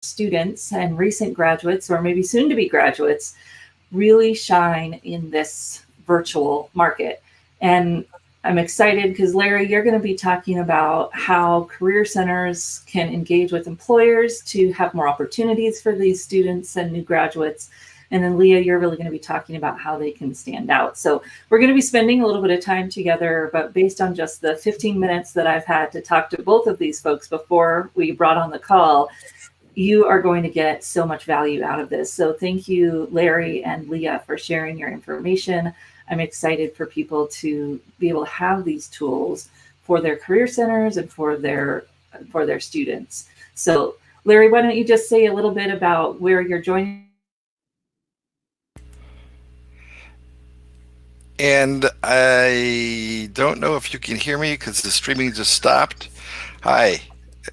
students and recent graduates, or maybe soon to be graduates, really shine in this virtual market. And I'm excited because, Larry, you're going to be talking about how career centers can engage with employers to have more opportunities for these students and new graduates. And then, Leeya, you're really going to be talking about how they can stand out. So we're going to be spending a little bit of time together, but based on just the 15 minutes that I've had to talk to both of these folks before we brought on the call, you are going to get so much value out of this. So thank you, Larry and Leeya, for sharing your information. I'm excited for people to be able to have these tools for their career centers and for their students. So Larry, why don't you just say a little bit about where you're joining? And I don't know if you can hear me because the streaming just stopped. Hi.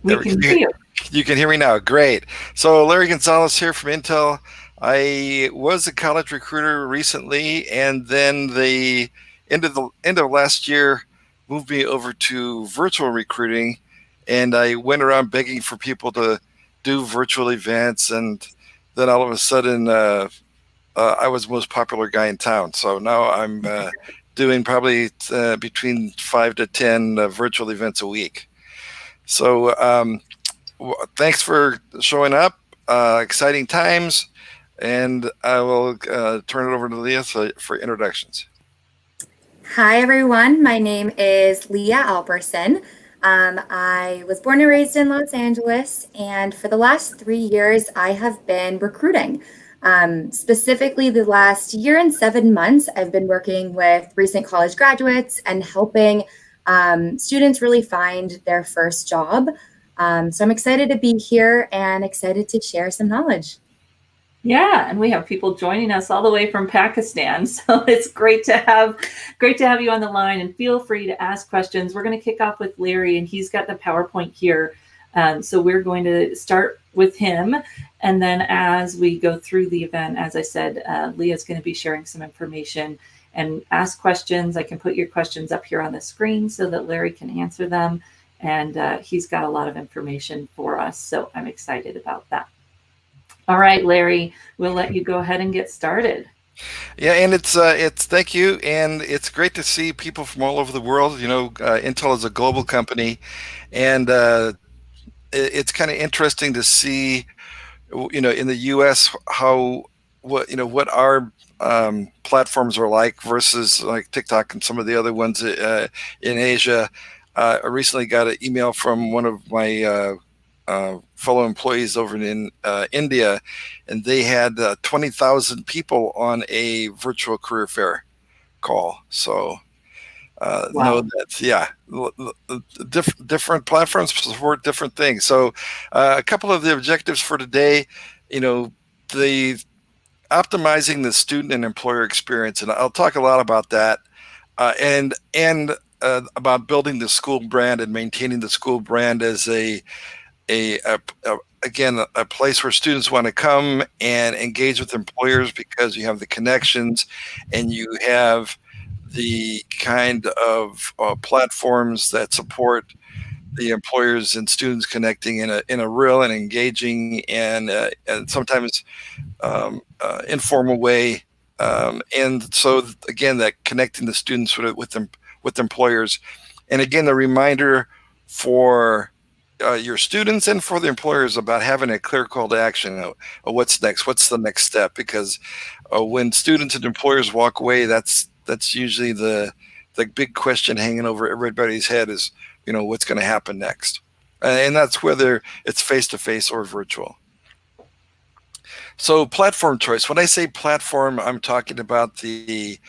We can hear you. You can hear me now. Great. So Larry Gonzales here from Intel. I was a college recruiter recently, and then the end of last year moved me over to virtual recruiting, and I went around begging for people to do virtual events, and then all of a sudden I was the most popular guy in town. So now I'm doing probably between 5 to 10 virtual events a week. So thanks for showing up. Exciting times. And I will turn it over to Leeya for introductions. Hi, everyone. My name is Leeya Alperson. I was born and raised in Los Angeles, and for the last 3 years, I have been recruiting. Specifically, the last year and 7 months, I've been working with recent college graduates and helping students really find their first job. So I'm excited to be here and excited to share some knowledge. Yeah, and we have people joining us all the way from Pakistan. So it's great to have you on the line, and feel free to ask questions. We're going to kick off with Larry, and he's got the PowerPoint here. So we're going to start with him. And then as we go through the event, as I said, Leeya's going to be sharing some information and ask questions. I can put your questions up here on the screen so that Larry can answer them. And he's got a lot of information for us. So I'm excited about that. All right, Larry, we'll let you go ahead and get started. Yeah, and it's thank you, and it's great to see people from all over the world. You know, Intel is a global company, and it's kind of interesting to see, you know, in the U.S. what our platforms are like versus like TikTok and some of the other ones in Asia. I recently got an email from one of my fellow employees over in India, and they had 20,000 people on a virtual career fair call. So Wow. know that, yeah, different platforms support different things. So a couple of the objectives for today, you know, the optimizing the student and employer experience, and I'll talk a lot about that, and about building the school brand and maintaining the school brand as again, a place where students want to come and engage with employers because you have the connections and you have the kind of platforms that support the employers and students connecting in a real and engaging and sometimes informal way. And so again, that connecting the students with employers, and again, the reminder for your students and for the employers about having a clear call to action. What's next? What's the next step? Because when students and employers walk away, that's usually the big question hanging over everybody's head is, you know, what's going to happen next, and that's whether it's face to face or virtual. So platform choice. When I say platform, I'm talking about the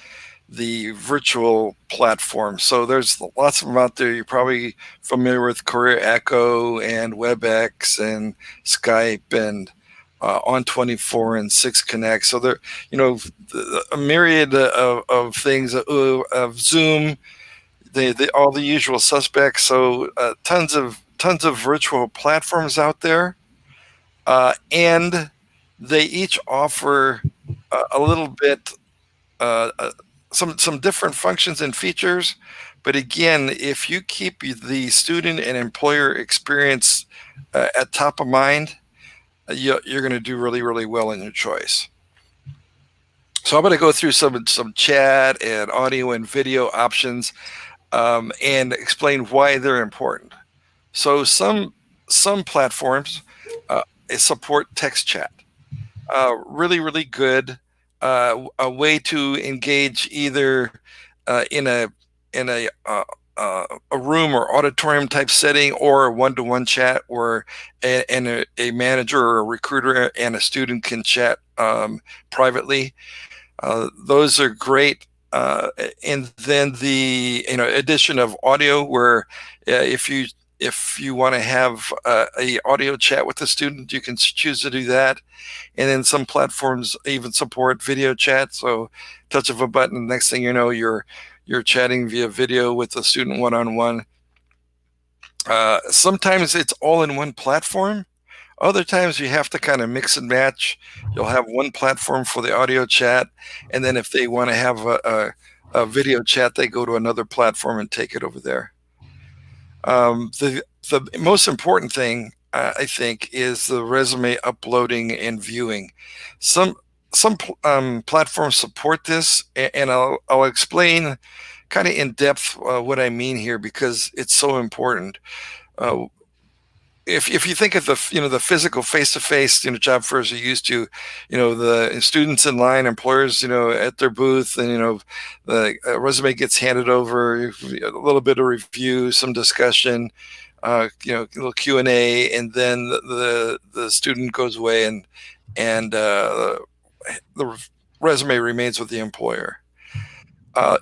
virtual platform. So there's lots of them out there. You're probably familiar with Career Echo and WebEx and Skype and On24 and 6Connect. So there, you know, a myriad of things, of Zoom, all the usual suspects. So tons of virtual platforms out there, and they each offer a little bit. Some different functions and features, but again, if you keep the student and employer experience at top of mind, you're going to do really, really well in your choice. So I'm going to go through some chat and audio and video options, and explain why they're important. So some platforms support text chat. Really, really good. A way to engage either in a room or auditorium type setting, or a one-to-one chat where a manager or a recruiter and a student can chat privately. Those are great. And then the addition of audio, where if you want to have a audio chat with the student, you can choose to do that. And then some platforms even support video chat. So touch of a button, next thing you know, you're chatting via video with the student one-on-one. Sometimes it's all in one platform. Other times you have to kind of mix and match. You'll have one platform for the audio chat, and then if they want to have a video chat, they go to another platform and take it over there. The most important thing, I think, is the resume uploading and viewing. Some platforms support this, and I'll explain kind of in depth what I mean here, because it's so important. If you think of the physical face-to-face job fairs you're used to, the students in line, employers at their booth, and the resume gets handed over, a little bit of review, some discussion, a little Q&A, and then the student goes away, and the resume remains with the employer.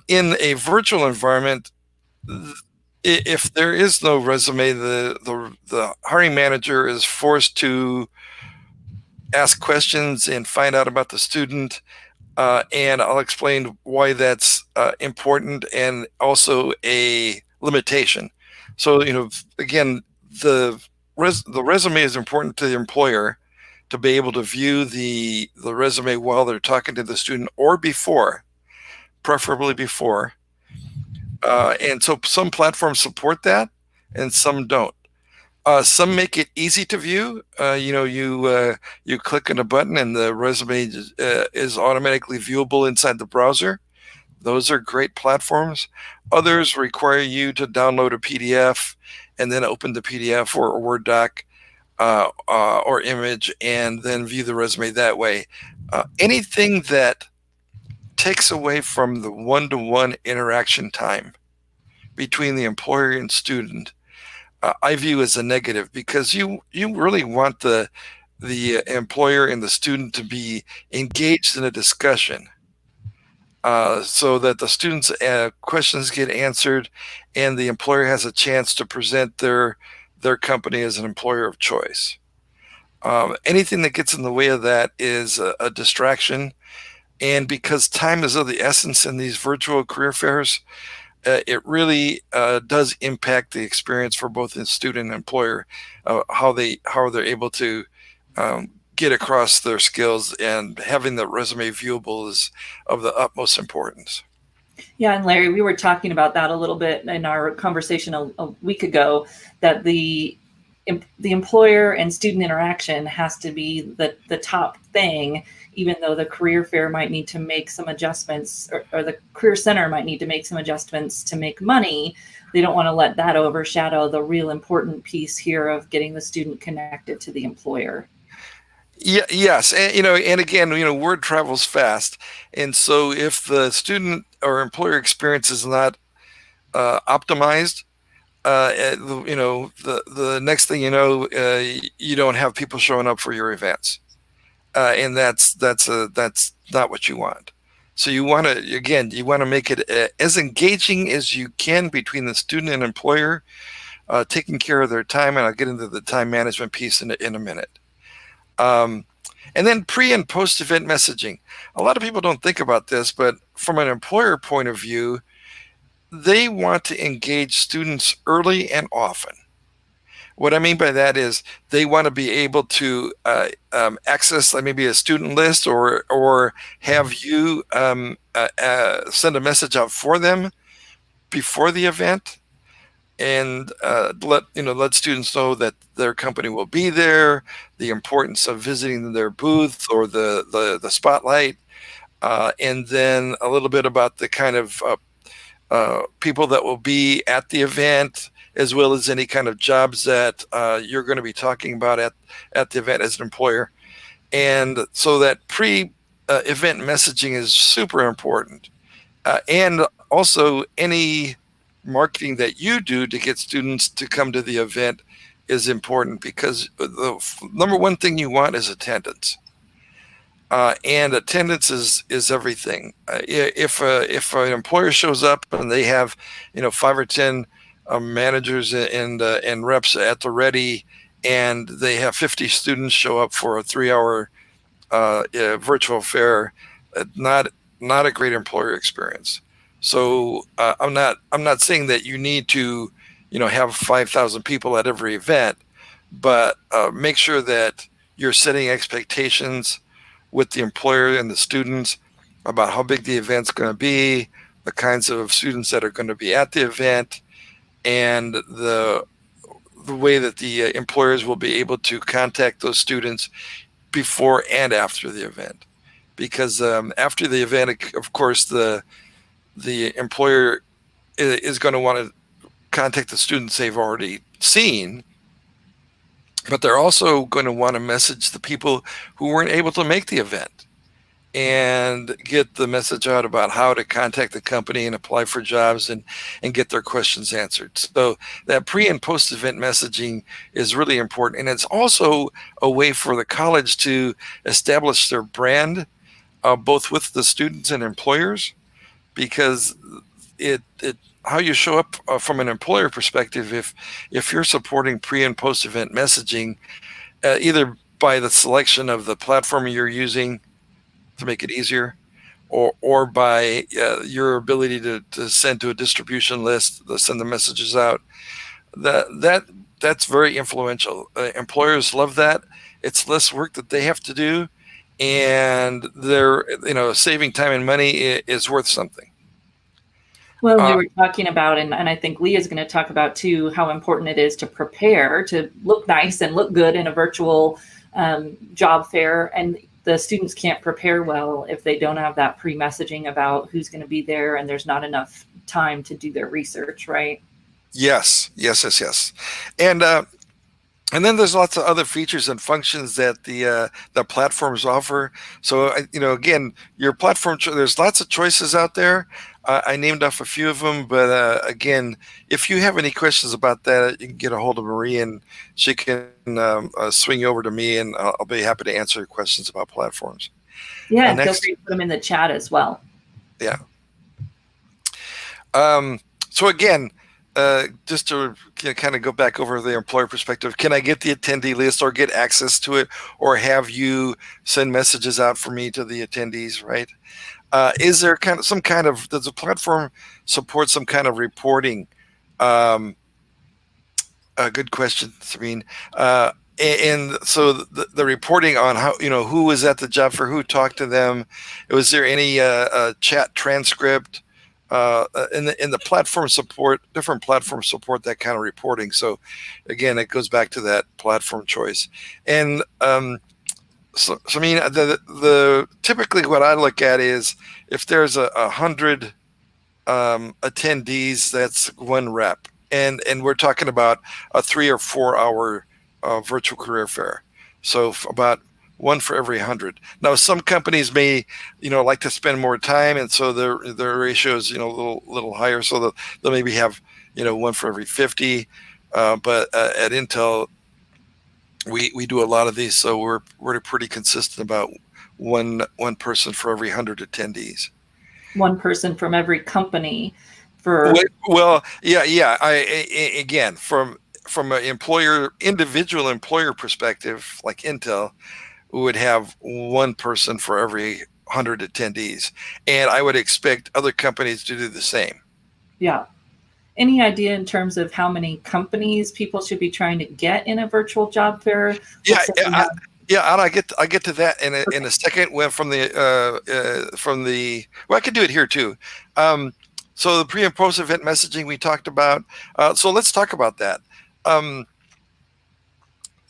In a virtual environment, if there is no resume, the hiring manager is forced to ask questions and find out about the student, and I'll explain why that's important, and also a limitation. So again, the resume is important to the employer to be able to view the resume while they're talking to the student, or before, preferably before. And so some platforms support that, and some don't. Some make it easy to view. You click on a button and the resume is automatically viewable inside the browser. Those are great platforms. Others require you to download a PDF and then open the PDF or a Word doc or image, and then view the resume that way. Anything that takes away from the one-to-one interaction time between the employer and student, I view as a negative, because you really want the employer and the student to be engaged in a discussion, so that the students' questions get answered, and the employer has a chance to present their company as an employer of choice. Anything that gets in the way of that is a distraction. And because time is of the essence in these virtual career fairs, it really does impact the experience for both the student and employer, how they're able to get across their skills, and having the resume viewable is of the utmost importance. Yeah, and Larry, we were talking about that a little bit in our conversation a week ago, that the employer and student interaction has to be the top thing, even though the career fair might need to make some adjustments, or the career center might need to make some adjustments to make money. They don't want to let that overshadow the real important piece here of getting the student connected to the employer. Yeah, yes, and again, word travels fast, and so if the student or employer experience is not optimized, the next thing you know, you don't have people showing up for your events, and that's not what you want. So you want to make it as engaging as you can between the student and employer, taking care of their time, and I'll get into the time management piece in a minute. And then pre and post event messaging. A lot of people don't think about this, but from an employer point of view, they want to engage students early and often. What I mean by that is they want to be able to access maybe a student list, or have you send a message out for them before the event. and let students know that their company will be there, the importance of visiting their booth or the spotlight, and then a little bit about the kind of people that will be at the event, as well as any kind of jobs that you're going to be talking about at the event as an employer. And so that pre-event messaging is super important. And also, any marketing that you do to get students to come to the event is important, because the number one thing you want is attendance. And attendance is everything. If an employer shows up and they have 5 or 10 managers and reps at the ready, and they have 50 students show up for a 3-hour virtual fair, not a great employer experience. So I'm not saying that you need to have 5,000 people at every event, but make sure that you're setting expectations with the employer and the students about how big the event's going to be, the kinds of students that are going to be at the event, and the way that the employers will be able to contact those students before and after the event. Because after the event, of course, the employer is going to want to contact the students they've already seen, but they're also going to want to message the people who weren't able to make the event and get the message out about how to contact the company and apply for jobs and get their questions answered. So that pre and post event messaging is really important. And it's also a way for the college to establish their brand, both with the students and employers, because it how you show up from an employer perspective, if you're supporting pre and post event messaging, either by the selection of the platform you're using to make it easier, or by your ability to send to a distribution list, to send the messages out, that's very influential. Employers love that. It's less work that they have to do, and they're saving time and money is worth something. Well, we were talking about, and I think Leeya's going to talk about too, how important it is to prepare to look nice and look good in a virtual job fair. And the students can't prepare well if they don't have that pre-messaging about who's going to be there, and there's not enough time to do their research, right? Yes. And then there's lots of other features and functions that the platforms offer. So again, your platform, there's lots of choices out there. I named off a few of them, but again, if you have any questions about that, you can get a hold of Marie, and she can swing you over to me, and I'll be happy to answer your questions about platforms. Yeah, feel free to put them in the chat as well. Yeah. So again, just to kind of go back over the employer perspective, can I get the attendee list or get access to it, or have you send messages out for me to the attendees, right? Is there does the platform support some kind of reporting? A good question, Sabine. And so the reporting on how, who was at the job fair, who talked to them, was there any chat transcript? In the platform support, different platforms support that kind of reporting. So again, it goes back to that platform choice. And so I mean, the typically what I look at is if there's 100 attendees, that's one rep, and we're talking about a 3 or 4 hour virtual career fair. So about one for every 100. Now, some companies may, like to spend more time, and so their ratio is, a little higher. So they'll maybe have, one for every 50. But at Intel, we do a lot of these, so we're pretty consistent about one person for every 100 attendees. One person from every company for. Well, yeah. Again, from an individual employer perspective, like Intel, we would have one person for every 100 attendees, and I would expect other companies to do the same. Yeah. Any idea in terms of how many companies people should be trying to get in a virtual job fair? Yeah, and I get to that in a second. When I can do it here too. So the pre and post event messaging we talked about. So let's talk about that. Um,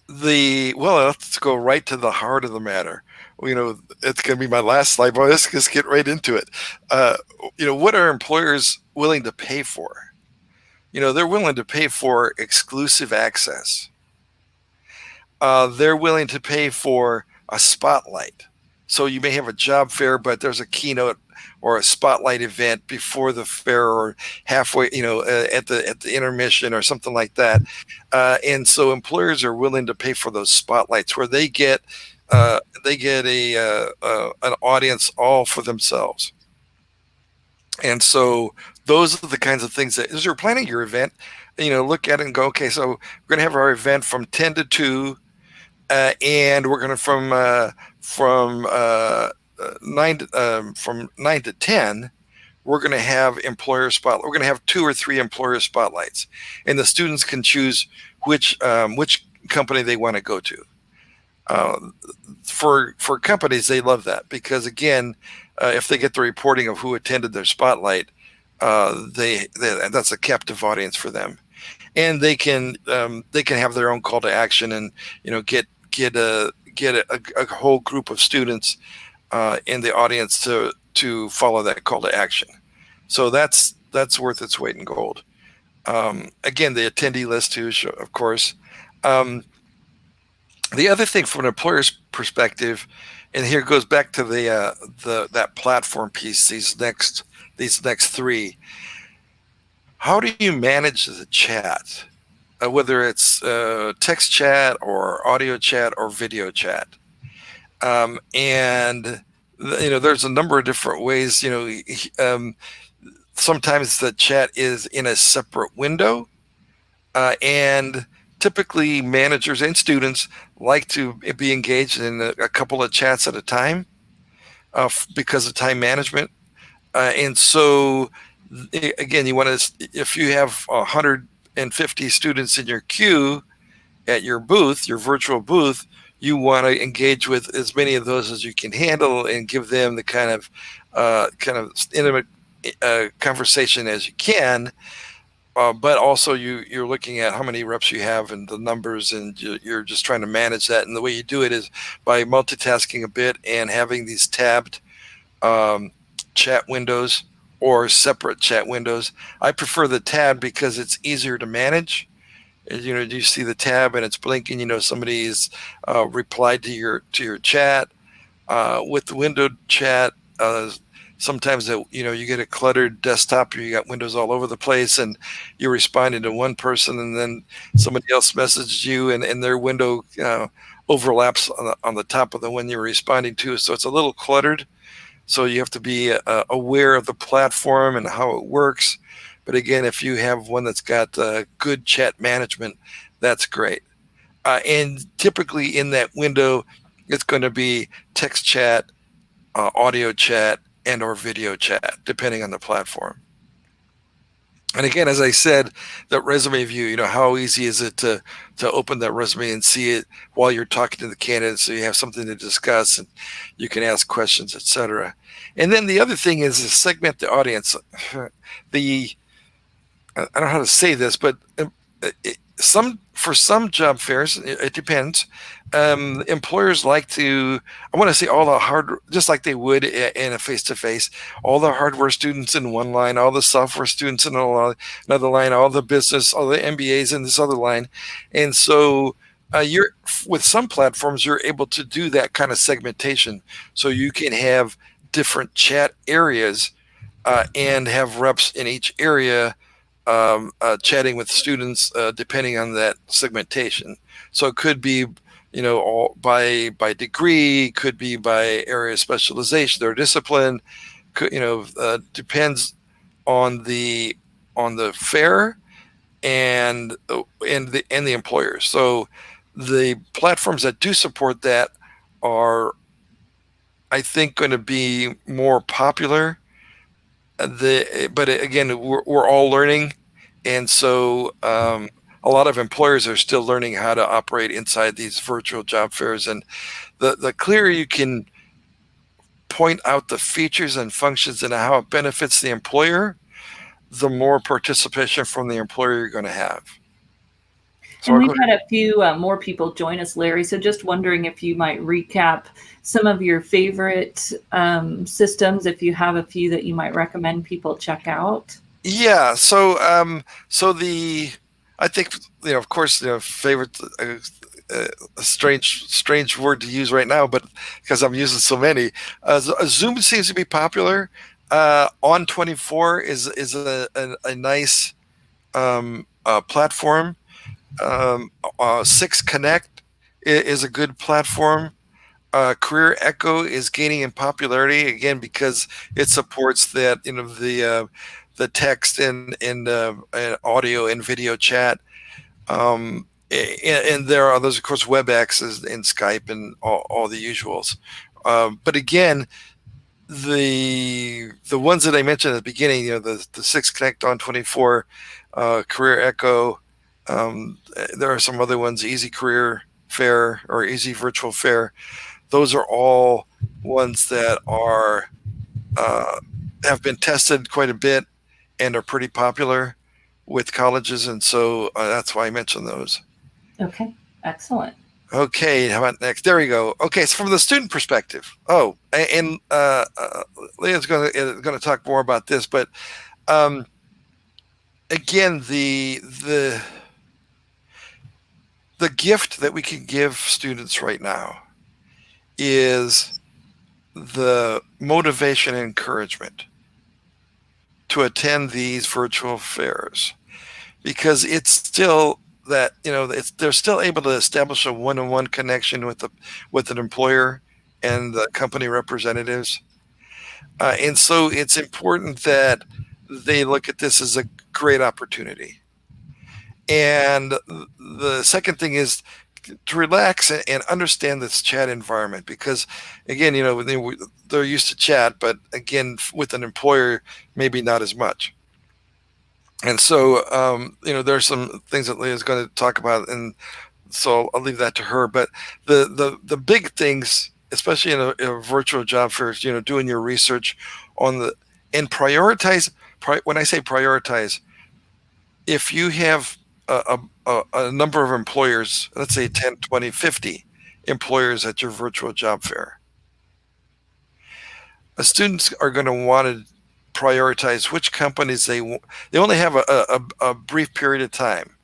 let's go right to the heart of the matter. It's going to be my last slide, but let's just get right into it. Uh, what are employers willing to pay for? They're willing to pay for exclusive access. They're willing to pay for a spotlight. So you may have a job fair, but there's a keynote or a spotlight event before the fair or halfway, at the intermission or something like that. And so employers are willing to pay for those spotlights where they get an audience all for themselves. And so those are the kinds of things that, as you're planning your event, look at it and go, okay, so we're going to have our event from 10 to 2. And we're going to from 9 to 10. We're going to have employer spotlight. We're going to have 2 or 3 employer spotlights, and the students can choose which company they want to go to. For companies, they love that because again, if they get the reporting of who attended their spotlight, that's a captive audience for them, and they can have their own call to action and get a whole group of students in the audience to follow that call to action. So that's worth its weight in gold. Again, the attendee list too, of course. The other thing from an employer's perspective, and here goes back to that platform piece. These next 3. How do you manage the chat? Whether it's text chat or audio chat or video chat. And there's a number of different ways. Sometimes the chat is in a separate window, and typically managers and students like to be engaged in a couple of chats at a time because of time management. And so again, you want to, if you have 150 students in your queue at your booth, your virtual booth, you want to engage with as many of those as you can handle and give them the kind of intimate conversation as you can. But also you're looking at how many reps you have and the numbers, and you're just trying to manage that. And the way you do it is by multitasking a bit and having these tabbed chat windows or separate chat windows. I prefer the tab because it's easier to manage. You see the tab and it's blinking. Somebody's replied to your chat. With the window chat, sometimes you get a cluttered desktop. You got windows all over the place, and you're responding to one person, and then somebody else messaged you, and their window overlaps on the top of the one you're responding to. So it's a little cluttered. So you have to be aware of the platform and how it works. But again, if you have one that's got good chat management, that's great. And typically in that window, it's going to be text chat, audio chat, and or video chat, depending on the platform. And again, as I said, that resume view, how easy is it to open that resume and see it while you're talking to the candidate, so you have something to discuss and you can ask questions, etc. And then the other thing is to segment the audience. I don't know how to say this, but for some job fairs, it depends. Employers like to, I want to say all the just like they would in a face-to-face, all the hardware students in one line, all the software students in another line, all the business, all the MBAs in this other line. And so with some platforms, you're able to do that kind of segmentation. So you can have different chat areas and have reps in each area chatting with students depending on that segmentation. So it could be, all by degree, could be by area of specialization or discipline. Depends on the fair and the employer. So the platforms that do support that are, I think, going to be more popular. But again, we're all learning, and so a lot of employers are still learning how to operate inside these virtual job fairs. And the clearer you can point out the features and functions and how it benefits the employer, the more participation from the employer you're going to have. So and we've had a few more people join us, Larry. So just wondering if you might recap some of your favorite systems, if you have a few that you might recommend people check out. Yeah. So I think, of course, favorite, a strange word to use right now, but because I'm using so many, Zoom seems to be popular. On24 is a nice platform. 6Connect is a good platform. Career Echo is gaining in popularity again because it supports that, the text and audio and video chat. And there are others, of course, WebEx and Skype and all the usuals. But again, the ones that I mentioned at the beginning, the 6Connect On24, Career Echo. There are some other ones, Easy Career Fair or Easy Virtual Fair. Those are all ones that are have been tested quite a bit and are pretty popular with colleges, and so that's why I mentioned those. Okay, excellent. Okay, how about next? There we go. Okay, so from the student perspective. Oh, and Leeya's going to talk more about this, but again, the gift that we can give students right now is the motivation and encouragement to attend these virtual fairs, because it's still that, they're still able to establish a one-on-one connection with an employer and the company representatives. And so it's important that they look at this as a great opportunity. And the second thing is to relax and understand this chat environment, because again, they're used to chat, but again, with an employer, maybe not as much. And so, there's some things that Leeya's going to talk about, and so I'll leave that to her. But the big things, especially in a virtual job fair, is, doing your research on and prioritize. When I say prioritize, if you have a number of employers, let's say 10, 20, 50 employers at your virtual job fair, students are going to want to prioritize which companies they only have a brief period of time,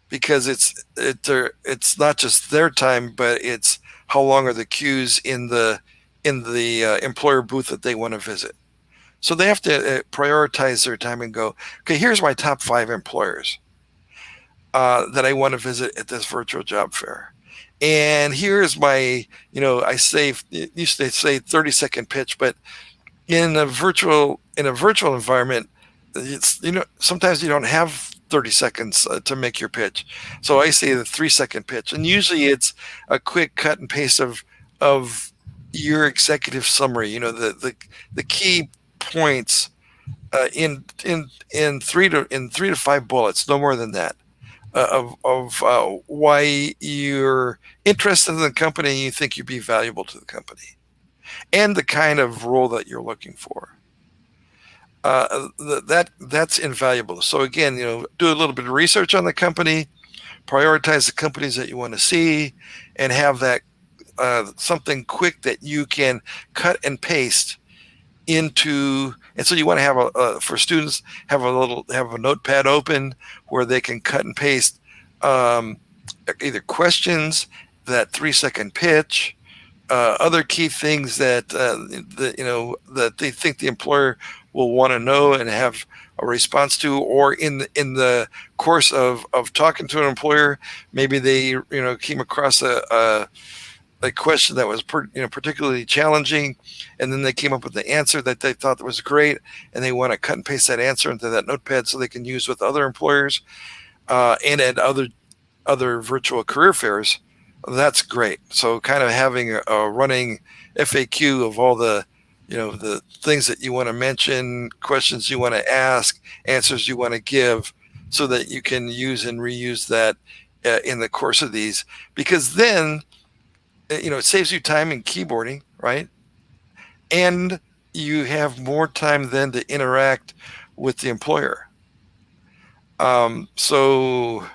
because it's not just their time, but it's how long are the queues in the employer booth that they want to visit. So they have to prioritize their time and go, okay, here's my top 5 employers that I want to visit at this virtual job fair. And here's my, it used to say 30-second pitch, but in a virtual environment, it's, sometimes you don't have 30 seconds to make your pitch. So I say the 3-second pitch, and usually it's a quick cut and paste of your executive summary. The key points in 3 to 5 bullets, no more than that, of why you're interested in the company and you think you'd be valuable to the company, and the kind of role that you're looking for. That's invaluable. So again, do a little bit of research on the company, prioritize the companies that you want to see, and have that something quick that you can cut and paste into. And so you want to have for students, have a notepad open where they can cut and paste either questions, that 3-second pitch, other key things that that they think the employer will want to know and have a response to, or in the course of talking to an employer, maybe they came across a question that was particularly challenging, and then they came up with the answer that they thought was great, and they want to cut and paste that answer into that notepad so they can use with other employers and at other virtual career fairs. That's great. So kind of having a running FAQ of all the the things that you want to mention, questions you want to ask, answers you want to give, so that you can use and reuse that in the course of these, because then it saves you time in keyboarding, right? And you have more time then to interact with the employer. So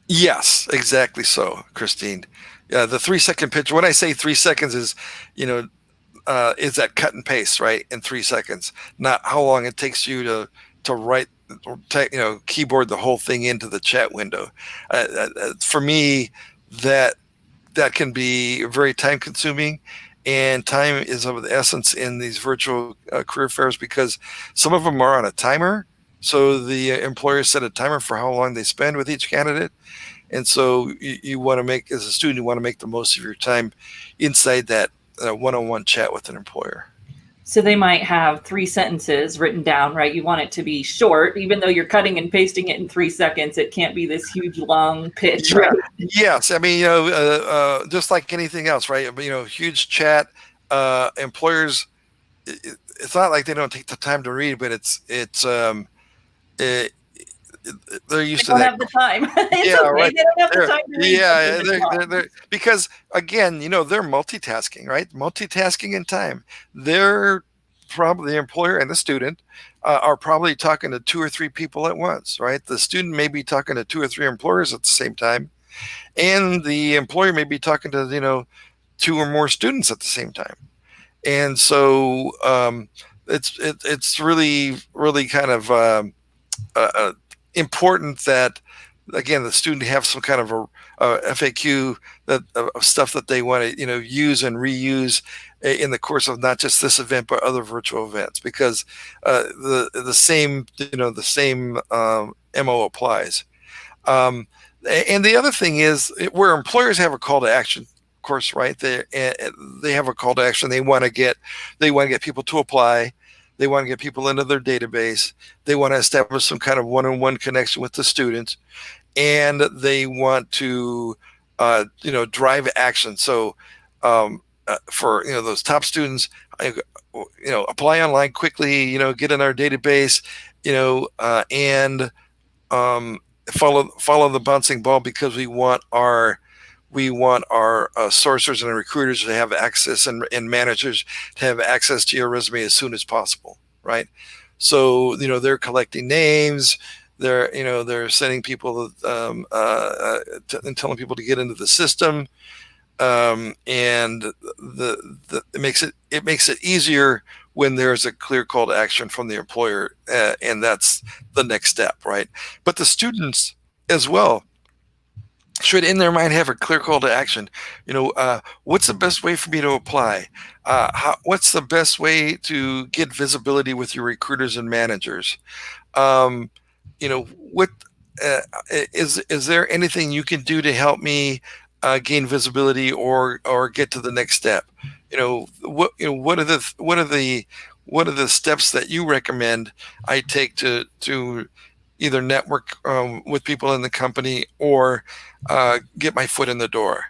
yes, exactly so, Christine. Yeah, the 3 second pitch. When I say 3 seconds is, is that cut and paste, right? In 3 seconds, not how long it takes you to write, keyboard the whole thing into the chat window. For me, that can be very time consuming, and time is of the essence in these virtual career fairs because some of them are on a timer. So the employer set a timer for how long they spend with each candidate. And so you want to make, as a student, you want to make the most of your time inside that one-on-one chat with an employer. So they might have 3 sentences written down, right? You want it to be short, even though you're cutting and pasting it in 3 seconds. It can't be this huge, long pitch, right? Yes. I mean, just like anything else, right? Huge chat, employers, it's not like they don't take the time to read, but they're used to that. They don't have the time. It's okay. Right. They don't have the time to read. Yeah, they're because again, they're multitasking, right? Multitasking in time. They're probably the employer and the student are probably talking to 2 or 3 people at once, right? The student may be talking to 2 or 3 employers at the same time, and the employer may be talking to 2 or more students at the same time. And so it's really kind of important that, again, the student have some kind of a FAQ of stuff that they want to use and reuse in the course of not just this event but other virtual events, because the same MO applies. And the other thing is where employers have a call to action, of course, right? They have a call to action. They want to get people to apply. They want to get people into their database. They want to establish some kind of one-on-one connection with the students, and they want to, drive action. So, for those top students, apply online quickly. Get in our database. And follow the bouncing ball, because we want our sourcers and recruiters to have access, and managers to have access to your resume as soon as possible, right? So they're collecting names, they're sending people and telling people to get into the system, and it makes it easier when there's a clear call to action from the employer, and that's the next step, right? But the students as well should in their mind have a clear call to action. What's the best way for me to apply? What's the best way to get visibility with your recruiters and managers? What is there anything you can do to help me gain visibility or get to the next step? What are the steps that you recommend I take to either network with people in the company or get my foot in the door?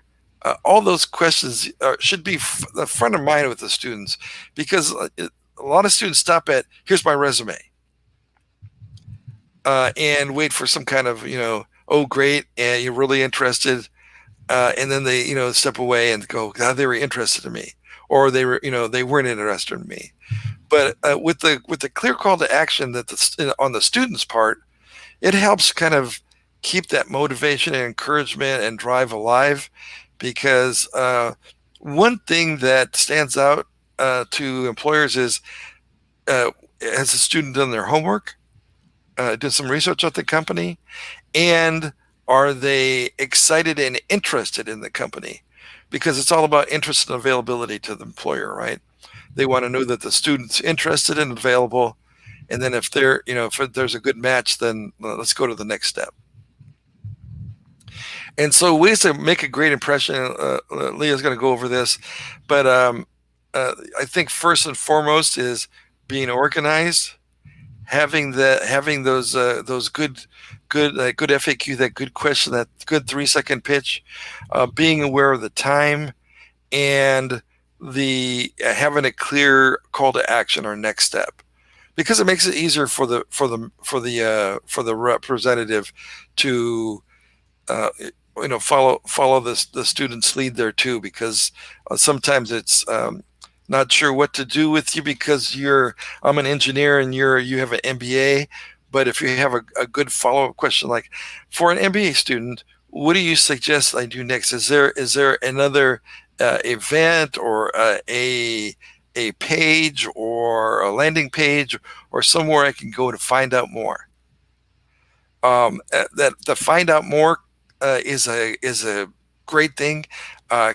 All those questions should be the front of mind with the students, because a lot of students stop at, here's my resume, and wait for some kind of, oh, great, and you're really interested. And then they, step away and go, God, they were interested in me, or they were, they weren't interested in me. But with the clear call to action that on the student's part, it helps kind of keep that motivation and encouragement and drive alive, because one thing that stands out to employers is, has a student done their homework, did some research at the company, and are they excited and interested in the company? Because it's all about interest and availability to the employer, right? They want to know that the student's interested and available. And then if there's a good match, then let's go to the next step. And so ways to make a great impression, Leeya's going to go over this, but I think first and foremost is being organized, having those good FAQ, that good question, that good 3-second pitch, being aware of the time, and having a clear call to action or next step, because it makes it easier for the representative to follow the student's lead there too, because sometimes it's not sure what to do with you because I'm an engineer and you have an MBA. But if you have a good follow-up question, like for an MBA student, what do you suggest I do next? Is there another event or a page or a landing page or somewhere I can go to find out more? That to find out more is a great thing.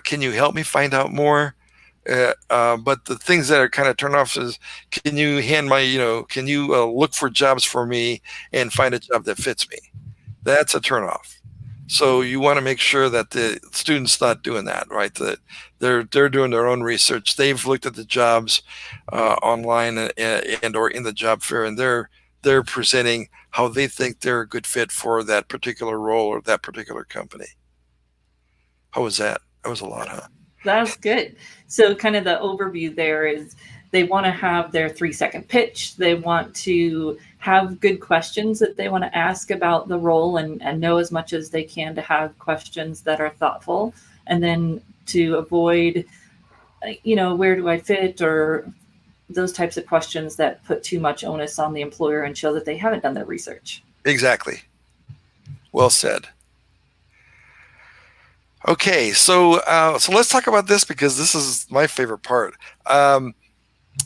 Can you help me find out more? But the things that are kind of turn off is, can you can you look for jobs for me and find a job that fits me? That's a turnoff. So you want to make sure that the student's not doing that, right? That they're doing their own research. They've looked at the jobs online and or in the job fair, and they're presenting how they think they're a good fit for that particular role or that particular company. How was that? That was a lot, huh? That's good. So kind of the overview there is they want to have their 3-second pitch. They want to have good questions that they want to ask about the role and know as much as they can to have questions that are thoughtful. And then to avoid, where do I fit, or those types of questions that put too much onus on the employer and show that they haven't done their research. Exactly. Well said. Okay, so let's talk about this because this is my favorite part.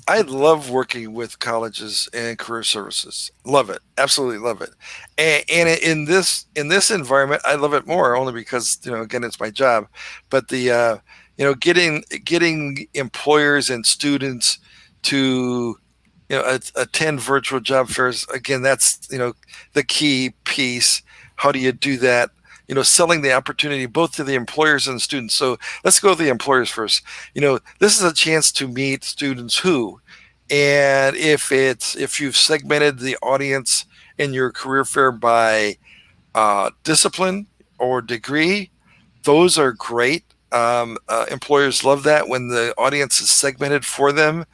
I love working with colleges and career services. Love it, absolutely love it. And in this environment, I love it more only because again, it's my job. But the getting employers and students to attend virtual job fairs, again, that's the key piece. How do you do that? Selling the opportunity both to the employers and the students. So let's go with the employers first. This is a chance to meet students who, and if you've segmented the audience in your career fair by discipline or degree, those are great. Employers love that when the audience is segmented for them.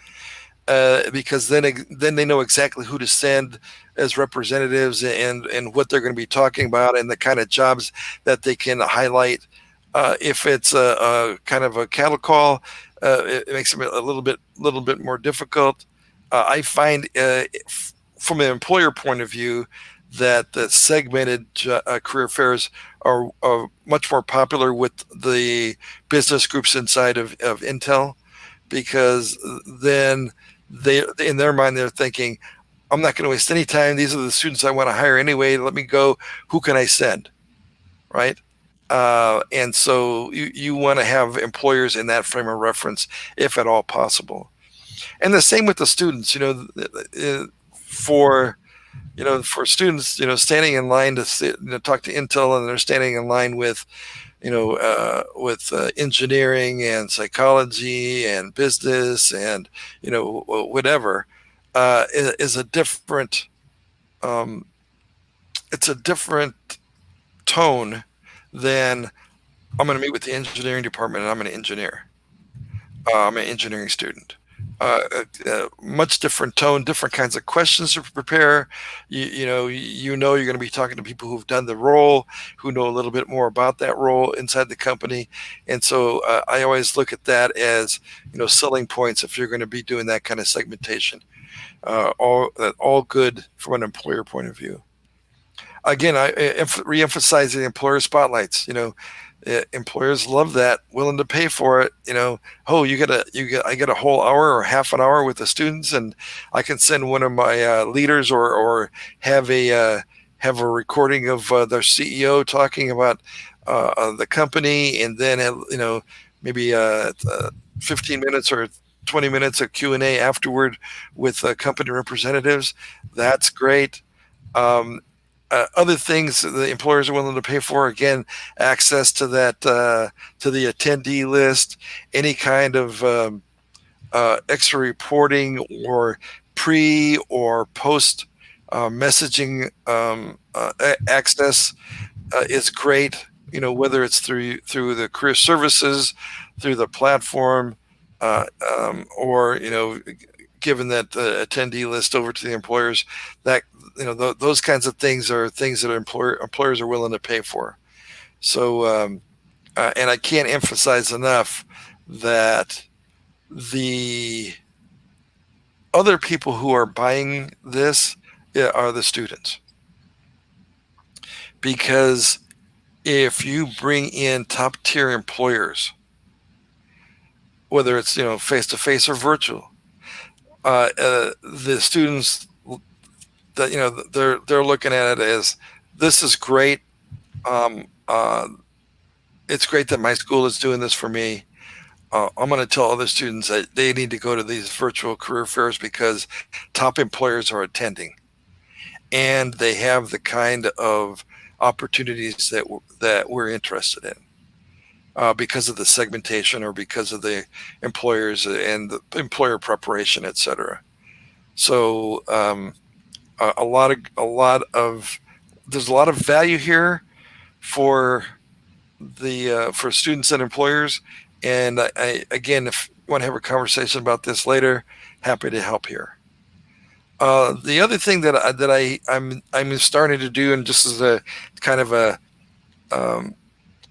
Because then they know exactly who to send as representatives and what they're going to be talking about and the kind of jobs that they can highlight. If it's a kind of a cattle call, it makes it a little bit more difficult. I find from an employer point of view that the segmented career fairs are much more popular with the business groups inside of Intel, because then they, in their mind, they're thinking, I'm not going to waste any time. These are the students I want to hire anyway. Let me go. Who can I send? Right. And so you want to have employers in that frame of reference, if at all possible. And the same with the students, for students, standing in line to talk to Intel, and they're standing in line with engineering and psychology and business and whatever, is a different. It's a different tone than I'm going to meet with the engineering department and I'm an engineer. I'm an engineering student. Much different tone, different kinds of questions to prepare. You're going to be talking to people who've done the role, who know a little bit more about that role inside the company. And so I always look at that as, selling points if you're going to be doing that kind of segmentation. All good from an employer point of view. Again, I reemphasize the employer spotlights. Employers love that, willing to pay for it. I get a whole hour or half an hour with the students, and I can send one of my leaders or have a recording of their CEO talking about the company, and then maybe 15 minutes or 20 minutes of Q&A afterward with company representatives. That's great. Other things the employers are willing to pay for, again, access to that to the attendee list, any kind of extra reporting or pre or post messaging access is great. Whether it's through the career services, through the platform, or given that attendee list over to the employers, that those kinds of things are things that employers are willing to pay for. So and I can't emphasize enough that the other people who are buying this are the students. Because if you bring in top tier employers, whether it's face to face or virtual, the students that they're looking at it as, this is great. It's great that my school is doing this for me. I'm going to tell other students that they need to go to these virtual career fairs because top employers are attending, and they have the kind of opportunities that we're interested in because of the segmentation or because of the employers and the employer preparation, etc. So there's a lot of value here for for students and employers. And I again, if you want to have a conversation about this later, happy to help here. The other thing that I'm starting to do, and just as a kind of a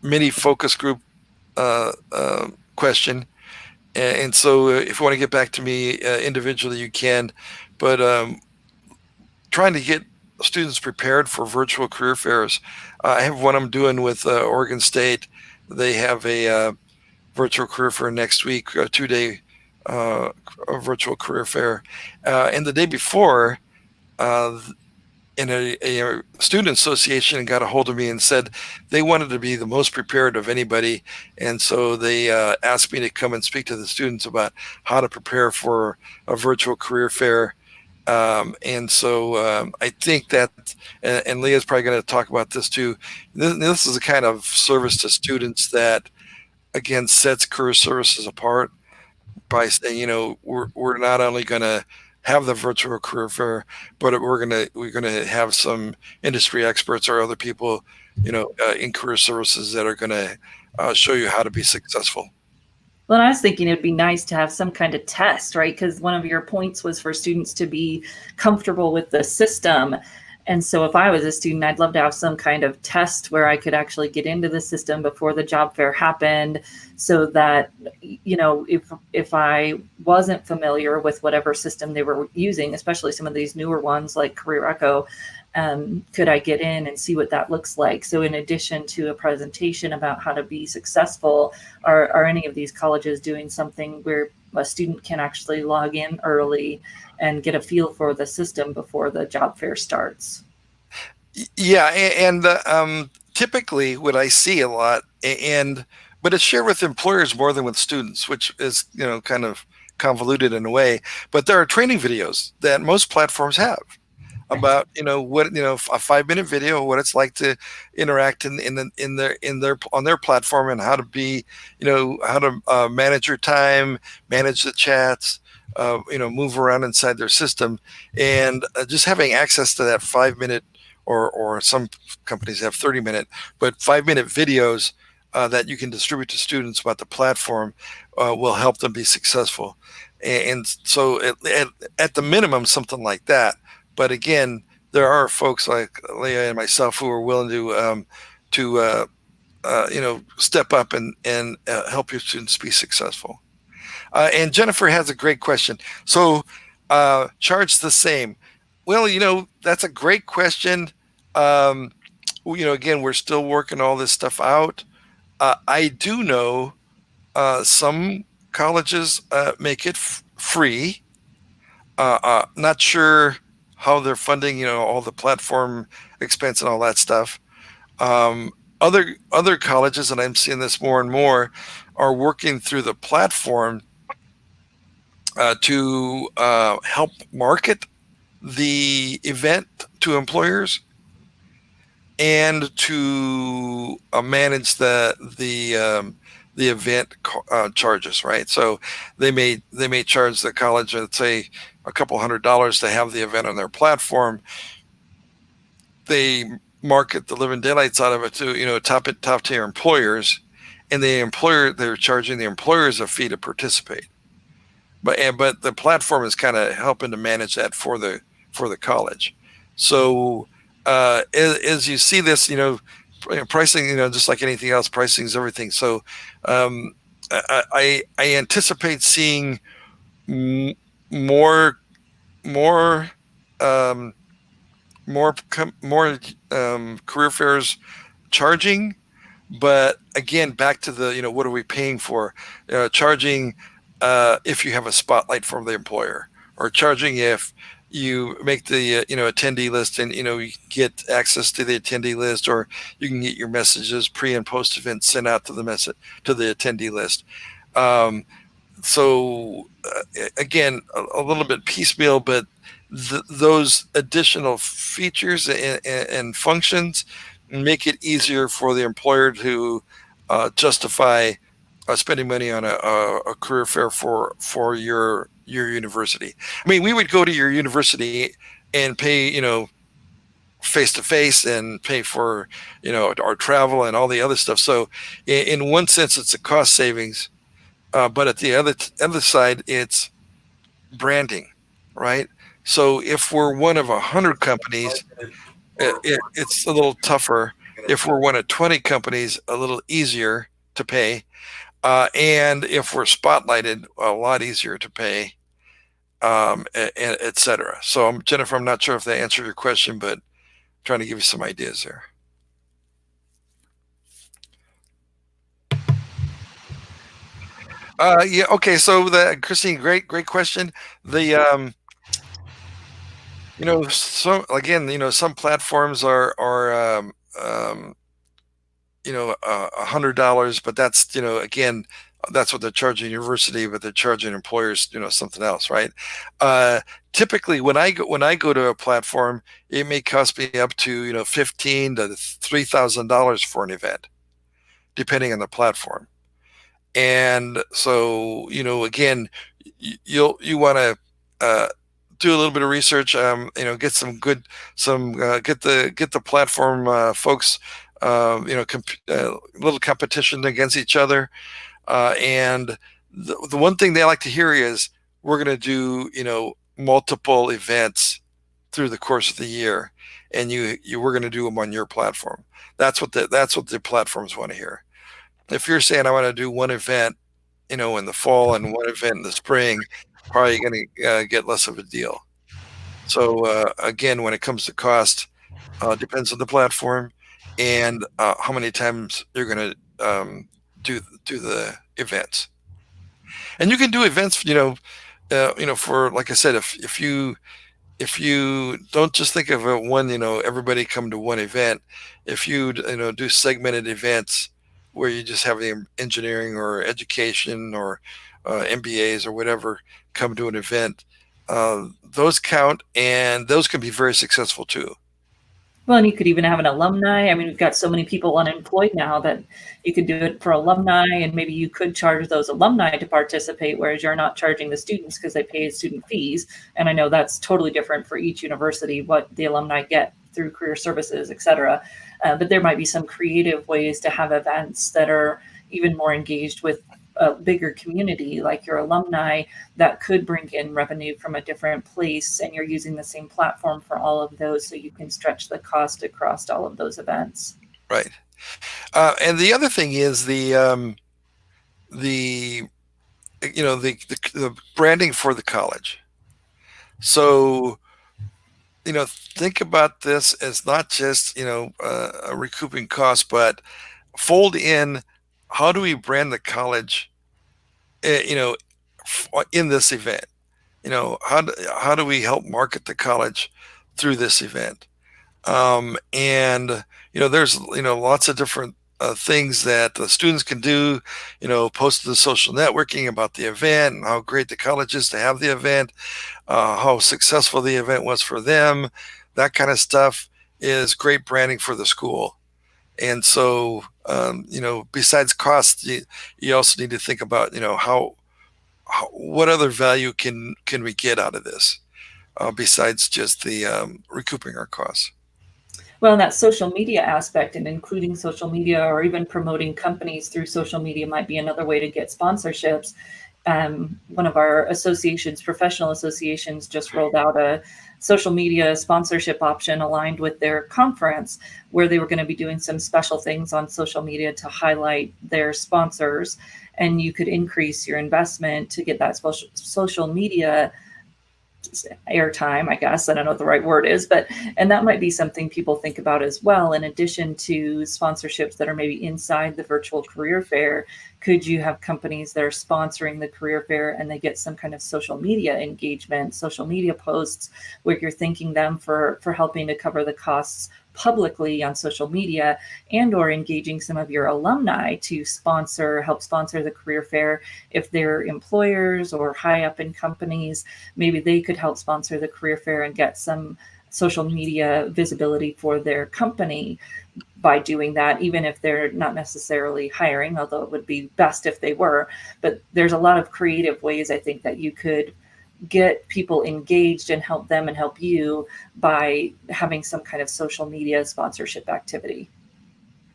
mini focus group question, and so if you want to get back to me individually, you can. But trying to get students prepared for virtual career fairs. I have one I'm doing with Oregon State. They have a virtual career fair next week, a 2-day virtual career fair. And the day before, in a student association got a hold of me and said they wanted to be the most prepared of anybody. And so they asked me to come and speak to the students about how to prepare for a virtual career fair. And so I think that, and Leeya's probably going to talk about this too, this is a kind of service to students that, again, sets career services apart by saying, we're not only going to have the virtual career fair, but we're going to have some industry experts or other people, in career services that are going to show you how to be successful. Well, I was thinking it'd be nice to have some kind of test, right? Because one of your points was for students to be comfortable with the system. And so if I was a student, I'd love to have some kind of test where I could actually get into the system before the job fair happened, so that, if I wasn't familiar with whatever system they were using, especially some of these newer ones like Career Echo, could I get in and see what that looks like? So in addition to a presentation about how to be successful, are any of these colleges doing something where a student can actually log in early and get a feel for the system before the job fair starts? Yeah, and typically what I see a lot, but it's shared with employers more than with students, which is kind of convoluted in a way. But there are training videos that most platforms have about what a 5-minute video, what it's like to interact on their platform, and how to be how to manage your time, manage the chats, move around inside their system, and just having access to that 5-minute, or some companies have 30-minute, but 5-minute videos that you can distribute to students about the platform will help them be successful. And so at the minimum, something like that. But again, there are folks like Leeya and myself who are willing to step up and help your students be successful. And Jennifer has a great question. So charge the same. Well, that's a great question. Again, we're still working all this stuff out. I do know some colleges make it free. Not sure how they're funding, all the platform expense and all that stuff. Other colleges, and I'm seeing this more and more, are working through the platform to help market the event to employers and to manage the event charges, right? So they may charge the college, let's say, a couple $100 to have the event on their platform. They market the living daylights out of it to top tier employers, and they're charging the employers a fee to participate. But the platform is kind of helping to manage that for the college. So as you see this, pricing, just like anything else, pricing is everything. So I anticipate seeing more more um, more career fairs charging. But again, back to the, what are we paying for? Charging if you have a spotlight from the employer, or charging if you make the attendee list, and you get access to the attendee list, or you can get your messages pre and post event sent out to the attendee list. Um, so again, a little bit piecemeal, but those additional features and functions make it easier for the employer to justify spending money on a career fair for your university. I mean, we would go to your university and pay, face to face, and pay for our travel and all the other stuff. So in one sense, it's a cost savings, but at the other side, it's branding, right? So if we're one of 100 companies, it's a little tougher. If we're one of 20 companies, a little easier to pay. And if we're spotlighted, a lot easier to pay, et cetera. So, Jennifer, I'm not sure if that answered your question, but I'm trying to give you some ideas there. Yeah. Okay. So, Christine, great question. The some again, some platforms are $100, but that's again, that's what they're charging university, but they're charging employers something else, right? Typically, when I go to a platform, it may cost me up to $15 to $3,000 for an event, depending on the platform. And so again, you want to do a little bit of research, get get the platform folks, little competition against each other. And the one thing they like to hear is, we're going to do multiple events through the course of the year, and we're going to do them on your platform. That's what the platforms want to hear. If you're saying, I want to do one event in the fall and one event in the spring, probably going to get less of a deal. So again, when it comes to cost, depends on the platform, and how many times you're going to do the events. And you can do events, for, like I said, if you don't just think of one, everybody come to one event. If you do segmented events where you just have the engineering or education or MBAs or whatever come to an event, those count, and those can be very successful too. Well, and you could even have an alumni. I mean, we've got so many people unemployed now that you could do it for alumni, and maybe you could charge those alumni to participate, whereas you're not charging the students because they pay student fees. And I know that's totally different for each university, what the alumni get through career services, et cetera. But there might be some creative ways to have events that are even more engaged with a bigger community, like your alumni, that could bring in revenue from a different place, and you're using the same platform for all of those, so you can stretch the cost across all of those events. Right. And the other thing is the branding for the college. So think about this as not just a recouping cost, but fold in, how do we brand the college in this event? How do we help market the college through this event? And there's lots of different things that the students can do, post to the social networking about the event and how great the college is to have the event, how successful the event was for them. That kind of stuff is great branding for the school. And so, besides cost, you also need to think about, what other value can we get out of this, besides just the recouping our costs. Well, and that social media aspect, and including social media or even promoting companies through social media, might be another way to get sponsorships. one of our associations, professional associations, just rolled out a social media sponsorship option aligned with their conference, where they were going to be doing some special things on social media to highlight their sponsors. And you could increase your investment to get that social media airtime, I guess. I don't know what the right word is, but, and that might be something people think about as well. In addition to sponsorships that are maybe inside the virtual career fair, could you have companies that are sponsoring the career fair and they get some kind of social media engagement, social media posts, where you're thanking them for helping to cover the costs publicly on social media, and or engaging some of your alumni to help sponsor the career fair. If they're employers or high up in companies, maybe they could help sponsor the career fair and get some social media visibility for their company by doing that, even if they're not necessarily hiring, although it would be best if they were. But there's a lot of creative ways, I think, that you could get people engaged and help them and help you by having some kind of social media sponsorship activity.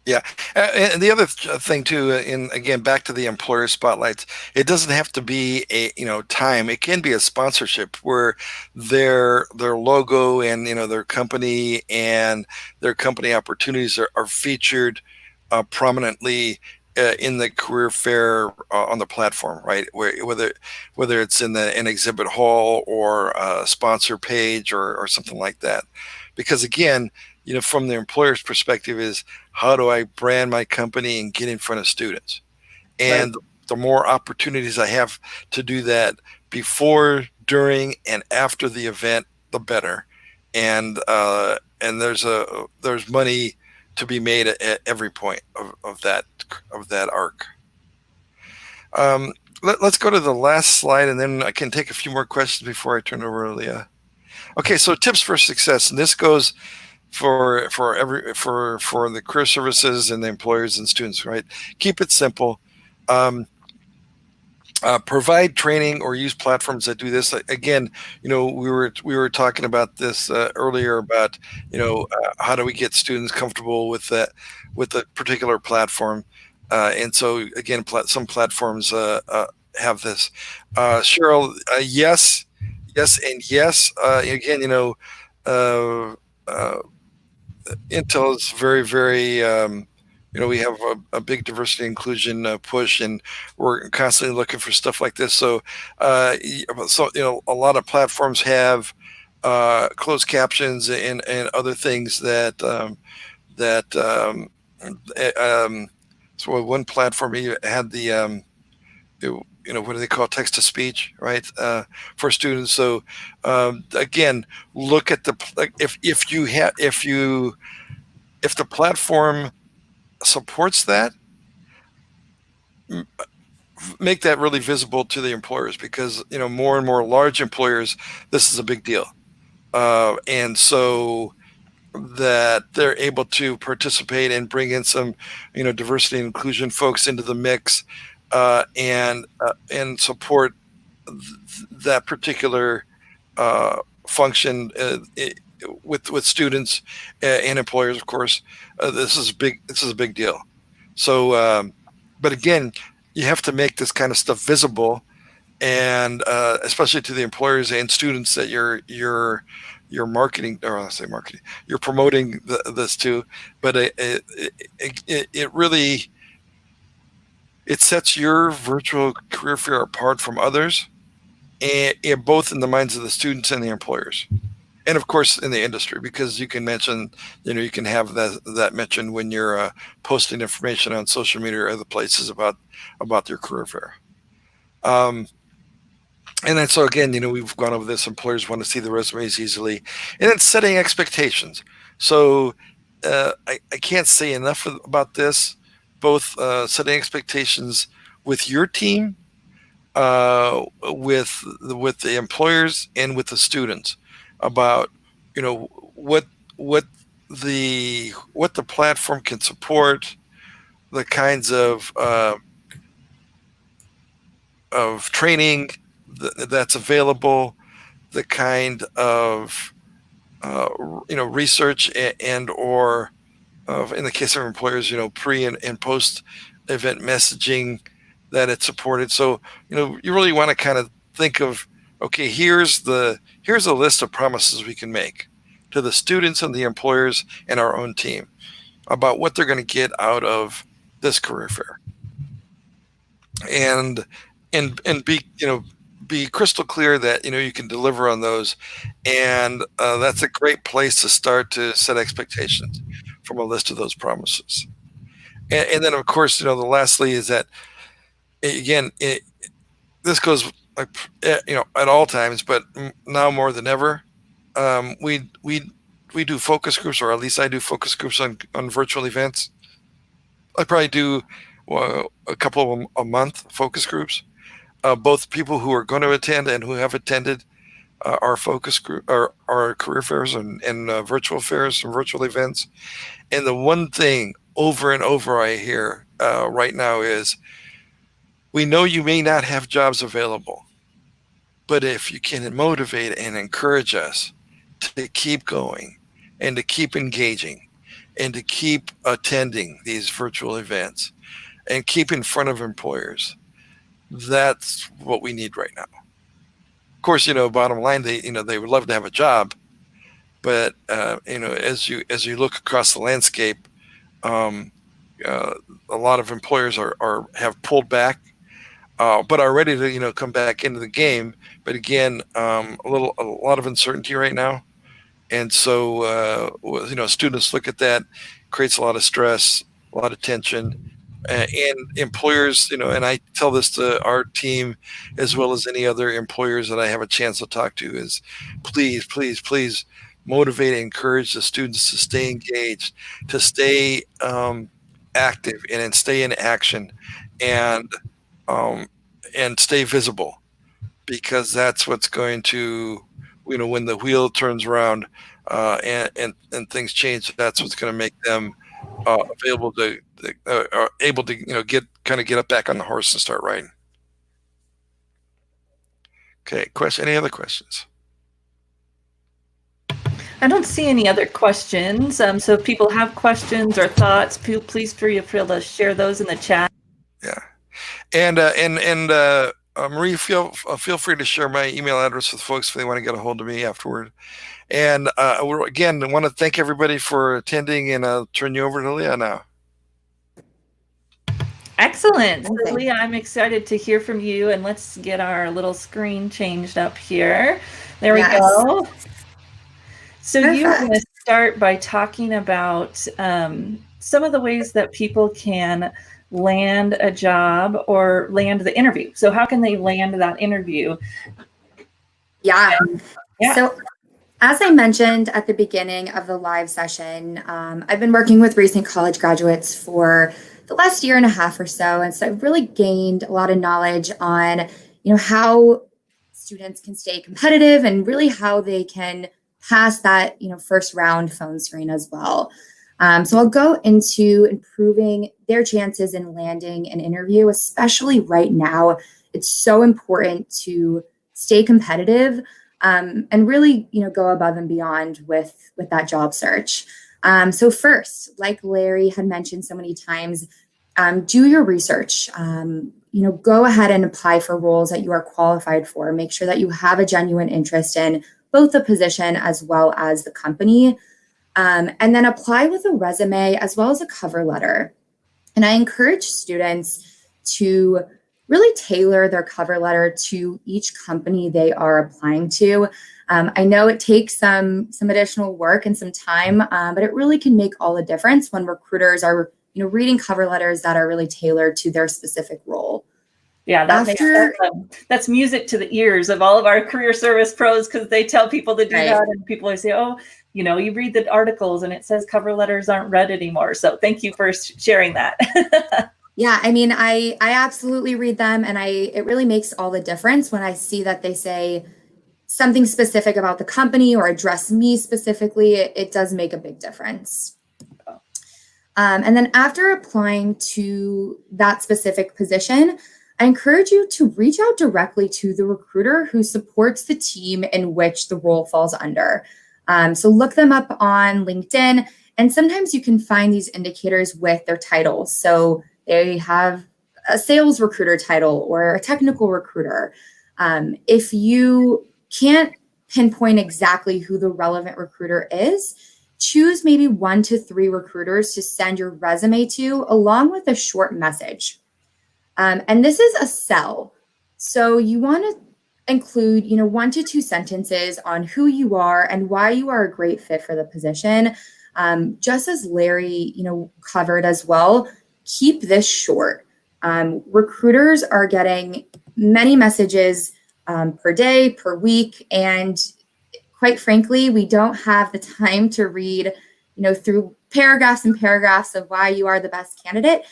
Yeah, and the other thing too, again, back to the employer spotlights, it doesn't have to be a time. It can be a sponsorship where their logo and their company and their company opportunities are featured prominently in the career fair on the platform, right? Whether it's in an exhibit hall or a sponsor page or something like that, because again, from the employer's perspective is, how do I brand my company and get in front of students? And right. The more opportunities I have to do that before, during, and after the event, the better. And there's money to be made at every point of that arc. Let's go to the last slide, and then I can take a few more questions before I turn over to Leah. Okay, so tips for success, and this goes for the career services and the employers and students, right? Keep it simple. Provide training or use platforms that do this. Again, we were talking about this earlier about how do we get students comfortable with a particular platform, and so again, some platforms have this. Cheryl, yes, and yes. Again, Intel is very, very, we have a big diversity inclusion push, and we're constantly looking for stuff like this. So, a lot of platforms have closed captions and other things that so one platform had the what do they call text to speech, right? For students. So again, look at if the platform supports that, make that really visible to the employers, because more and more large employers, this is a big deal, and so that they're able to participate and bring in some diversity and inclusion folks into the mix, and support that particular function with students and employers, of course. This is a big deal. So, but again, you have to make this kind of stuff visible, and especially to the employers and students that you're marketing, or I say marketing, you're promoting this to. But it really sets your virtual career fair apart from others, and both in the minds of the students and the employers, and of course in the industry, because you can mention, you can have that mentioned when you're posting information on social media or other places about your career fair. And then, so again, we've gone over this. Employers want to see the resumes easily, and then setting expectations. So I can't say enough about this. Both setting expectations with your team, with the employers, and with the students about what the platform can support, the kinds of training that's available, the kind of research and in the case of employers, pre and post event messaging that it's supported. So, you really want to kind of think of, okay, here's a list of promises we can make to the students and the employers and our own team about what they're going to get out of this career fair, and be crystal clear that you can deliver on those, and that's a great place to start to set expectations from a list of those promises. And then, of course, the lastly is that, again, this goes at all times, but now more than ever, we do focus groups, or at least I do focus groups on virtual events. I probably do a couple of them a month, focus groups, both people who are going to attend and who have attended our focus group, our career fairs and virtual fairs and virtual events. And the one thing over and over I hear right now is, we know you may not have jobs available, but if you can motivate and encourage us to keep going and to keep engaging and to keep attending these virtual events and keep in front of employers, that's what we need right now. Of course, bottom line, they would love to have a job, but as you look across the landscape, a lot of employers have pulled back, but are ready to come back into the game. But again, a lot of uncertainty right now, and so students look at that, creates a lot of stress, a lot of tension. And employers, and I tell this to our team as well as any other employers that I have a chance to talk to, is please, please, please motivate and encourage the students to stay engaged, to stay active and stay in action, and stay visible, because that's what's going to, when the wheel turns around and things change, that's what's going to make them able to get up back on the horse and start riding. Okay, any other questions? I don't see any other questions. So if people have questions or thoughts, please feel free to share those in the chat. Yeah, and Marie, feel free to share my email address with folks if they want to get a hold of me afterward. And again, I want to thank everybody for attending, and I'll turn you over to Leeya now. Excellent. So, Leeya, I'm excited to hear from you, and let's get our little screen changed up here. There we go. So you are going to start by talking about some of the ways that people can land a job or land the interview. So how can they land that interview? Yeah. So as I mentioned at the beginning of the live session, I've been working with recent college graduates for the last year and a half or so. And so I've really gained a lot of knowledge on, how students can stay competitive and really how they can pass that, first round phone screen as well. So I'll go into improving their chances in landing an interview, especially right now. It's so important to stay competitive and really, go above and beyond with that job search. So first, like Larry had mentioned so many times, do your research. Go ahead and apply for roles that you are qualified for. Make sure that you have a genuine interest in both the position as well as the company. And then apply with a resume as well as a cover letter. And I encourage students to really tailor their cover letter to each company they are applying to. I know it takes some additional work and some time, but it really can make all the difference when recruiters are reading cover letters that are really tailored to their specific role. Yeah, that's music to the ears of all of our career service pros, because they tell people to do that, and people always say, oh, you read the articles and it says cover letters aren't read anymore. So thank you for sharing that. Yeah, I absolutely read them, and it really makes all the difference when I see that they say something specific about the company or address me specifically. It does make a big difference. And then after applying to that specific position, I encourage you to reach out directly to the recruiter who supports the team in which the role falls under. So look them up on LinkedIn, and sometimes you can find these indicators with their titles. So they have a sales recruiter title or a technical recruiter. If you can't pinpoint exactly who the relevant recruiter is, choose maybe 1 to 3 recruiters to send your resume to, along with a short message. And this is a sell. So you want to include, 1 to 2 sentences on who you are and why you are a great fit for the position. Just as Larry, covered as well, keep this short. Recruiters are getting many messages per day, per week, and quite frankly, we don't have the time to read, through paragraphs and paragraphs of why you are the best candidate.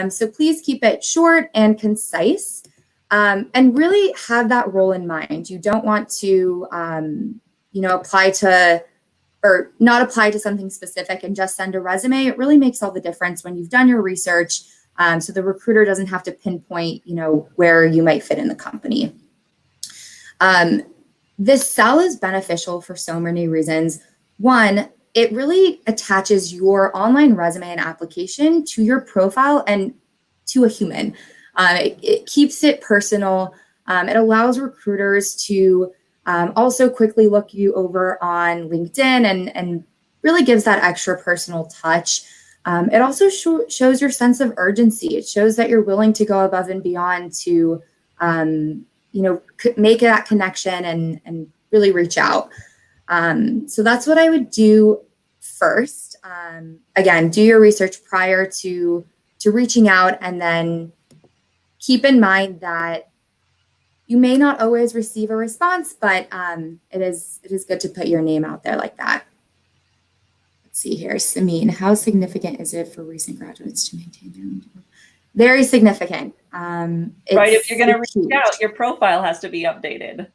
So please keep it short and concise, and really have that role in mind. You don't want to, apply to or not apply to something specific and just send a resume. It really makes all the difference when you've done your research, so the recruiter doesn't have to pinpoint, where you might fit in the company. This sell is beneficial for so many reasons. One, it really attaches your online resume and application to your profile and to a human. It keeps it personal. It allows recruiters to also quickly look you over on LinkedIn and really gives that extra personal touch. It also shows your sense of urgency. It shows that you're willing to go above and beyond to, make that connection and really reach out. So that's what I would do first. Again, do your research prior to reaching out, and then keep in mind that you may not always receive a response, but it is good to put your name out there like that. Let's see here. Samin, how significant is it for recent graduates to maintain their LinkedIn? Very significant. Right. If you're going to reach out, your profile has to be updated.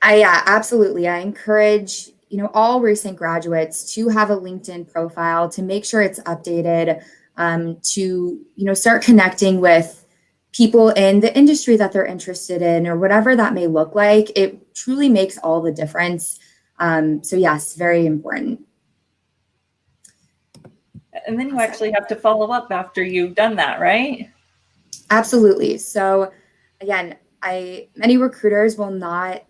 Yeah, absolutely. I encourage, all recent graduates to have a LinkedIn profile, to make sure it's updated, to, start connecting with people in the industry that they're interested in, or whatever that may look like. It truly makes all the difference. So yes, very important. And then you actually have to follow up after you've done that, right? Absolutely. So again, many recruiters will not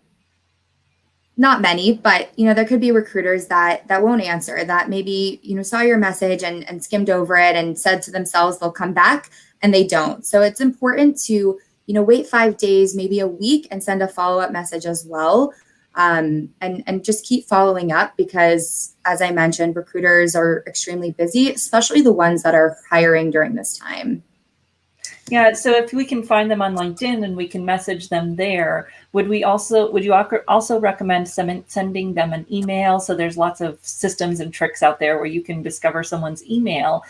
many, but there could be recruiters that won't answer, that maybe saw your message and skimmed over it and said to themselves they'll come back, and they don't. So it's important to wait 5 days, maybe a week, and send a follow-up message as well, and just keep following up, because as I mentioned, recruiters are extremely busy, especially the ones that are hiring during this time. Yeah, so if we can find them on LinkedIn and we can message them there, would you also recommend sending them an email? So there's lots of systems and tricks out there where you can discover someone's email.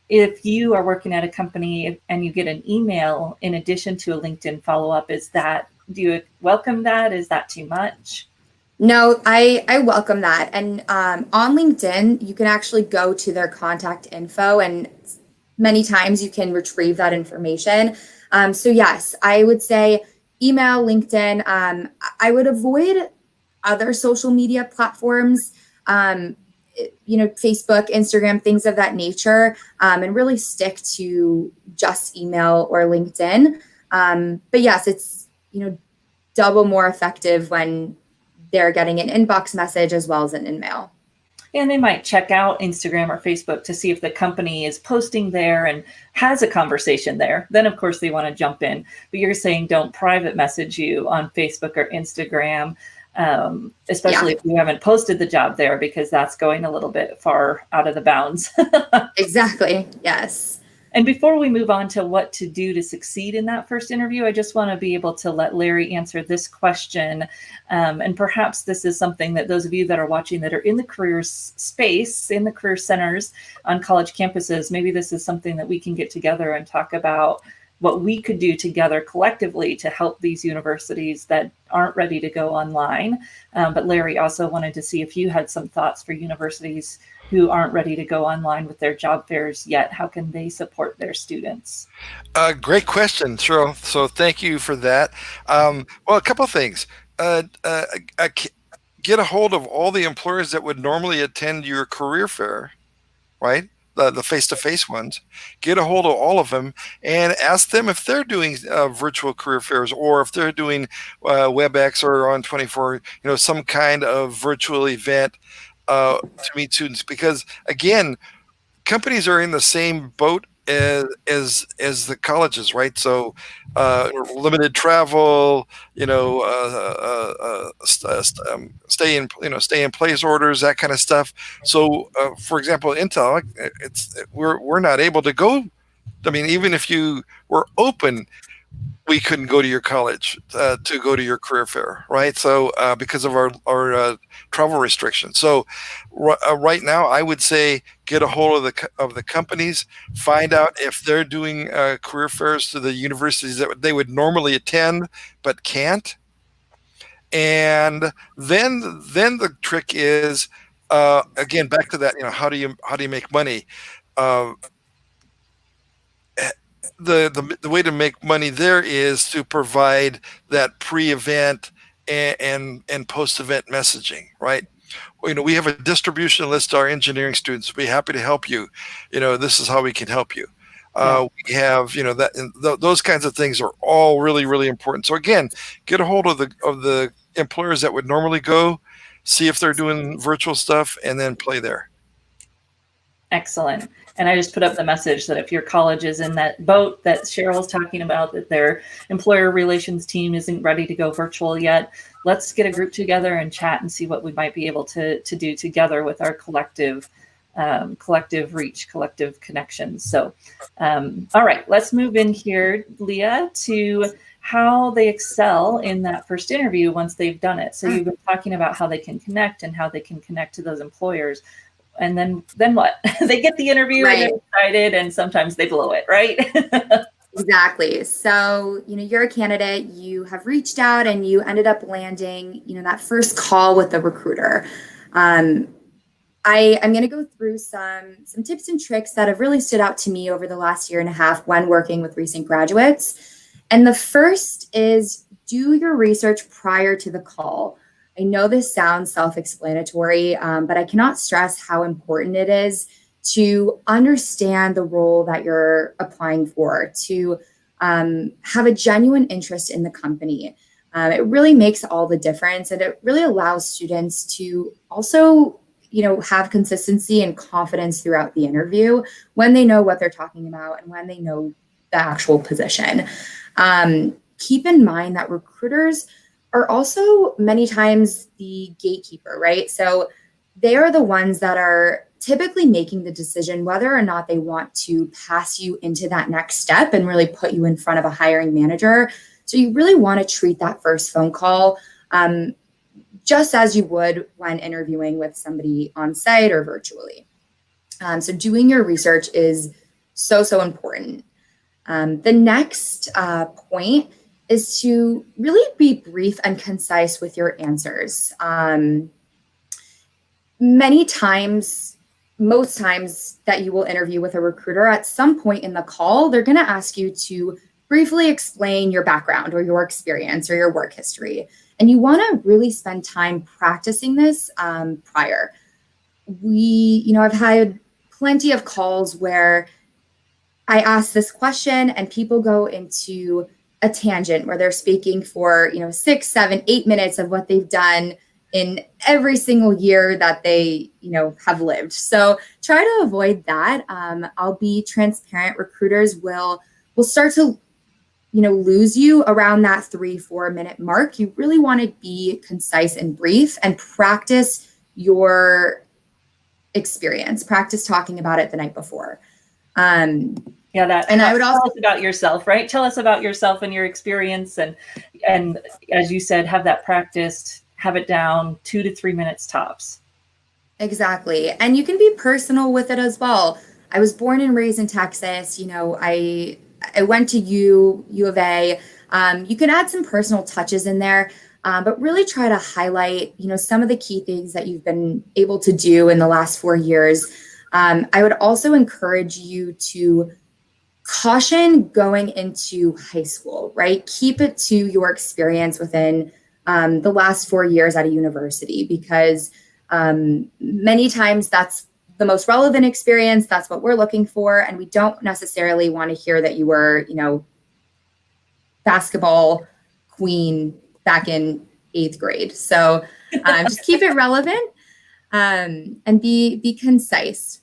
If you are working at a company and you get an email in addition to a LinkedIn follow-up, do you welcome that? Is that too much? No, I welcome that. And on LinkedIn, you can actually go to their contact info, and many times you can retrieve that information. So yes, I would say email, LinkedIn. I would avoid other social media platforms, Facebook, Instagram, things of that nature, and really stick to just email or LinkedIn. But yes, it's, double more effective when they're getting an inbox message as well as an email. And they might check out Instagram or Facebook to see if the company is posting there and has a conversation there. Then, of course, they want to jump in. But you're saying don't private message you on Facebook or Instagram, especially if you haven't posted the job there, because that's going a little bit far out of the bounds. Exactly. Yes. And before we move on to what to do to succeed in that first interview, I just want to be able to let Larry answer this question. And perhaps this is something that those of you that are watching that are in the career space, in the career centers on college campuses, maybe this is something that we can get together and talk about what we could do together collectively to help these universities that aren't ready to go online. But Larry also wanted to see if you had some thoughts for universities who aren't ready to go online with their job fairs yet. How can they support their students? Great question, Cheryl. So thank you for that. Well, a couple of things. Get a hold of all the employers that would normally attend your career fair, right? the face-to-face ones, get a hold of all of them and ask them if they're doing virtual career fairs, or if they're doing WebEx or on 24, some kind of virtual event to meet students. Because again, companies are in the same boat as the colleges, right? So limited travel, stay in place orders, that kind of stuff. So for example, Intel, we're not able to go. I mean, even if you were open, we couldn't go to your college to go to your career fair, right? So because of our travel restrictions. So right now, I would say get a hold of the companies, find out if they're doing career fairs to the universities that they would normally attend but can't. And then the trick is again, back to that, how do you make money? The way to make money there is to provide that pre-event and post-event messaging, right? We have a distribution list to our engineering students. We'll be happy to help you. This is how we can help you. We have, those kinds of things are all really, really important. So again, get a hold of the employers that would normally go, see if they're doing virtual stuff, and then play there. Excellent. And I just put up the message that if your college is in that boat that Cheryl's talking about, that their employer relations team isn't ready to go virtual yet, let's get a group together and chat and see what we might be able to do together with our collective reach, collective connections. So, all right, let's move in here, Leeya, to how they excel in that first interview once they've done it. So you've been talking about how they can connect and how they can connect to those employers. And then what? They get the interview and they're excited, and sometimes they blow it, right? Exactly. So, you're a candidate, you have reached out and you ended up landing, that first call with the recruiter. I'm going to go through some tips and tricks that have really stood out to me over the last year and a half when working with recent graduates. And the first is do your research prior to the call. I know this sounds self-explanatory, but I cannot stress how important it is to understand the role that you're applying for, to have a genuine interest in the company. It really makes all the difference, and it really allows students to also, have consistency and confidence throughout the interview when they know what they're talking about and when they know the actual position. Keep in mind that recruiters are also many times the gatekeeper, right? So they are the ones that are typically making the decision whether or not they want to pass you into that next step and really put you in front of a hiring manager. So you really want to treat that first phone call just as you would when interviewing with somebody on site or virtually. So doing your research is so important. The next point is to really be brief and concise with your answers. Many times, most times that you will interview with a recruiter, at some point in the call, they're going to ask you to briefly explain your background or your experience or your work history. And you want to really spend time practicing this prior. I've had plenty of calls where I ask this question and people go into a tangent where they're speaking for 6, 7, 8 minutes of what they've done in every single year that they have lived. So try to avoid that. I'll be transparent. Recruiters will start to lose you around that 3-4 minute mark. You really want to be concise and brief and practice your experience. Practice talking about it the night before. Yeah, that. And I would also tell us about yourself, right? Tell us about yourself and your experience, and as you said, have that practiced, have it down 2 to 3 minutes tops. Exactly, and you can be personal with it as well. I was born and raised in Texas. I went to U of A. You can add some personal touches in there, but really try to highlight some of the key things that you've been able to do in the last 4 years. I would also encourage you to caution going into high school, right? Keep it to your experience within the last 4 years at a university, because many times that's the most relevant experience. That's what we're looking for. And we don't necessarily want to hear that you were, basketball queen back in 8th grade. So just keep it relevant and be concise.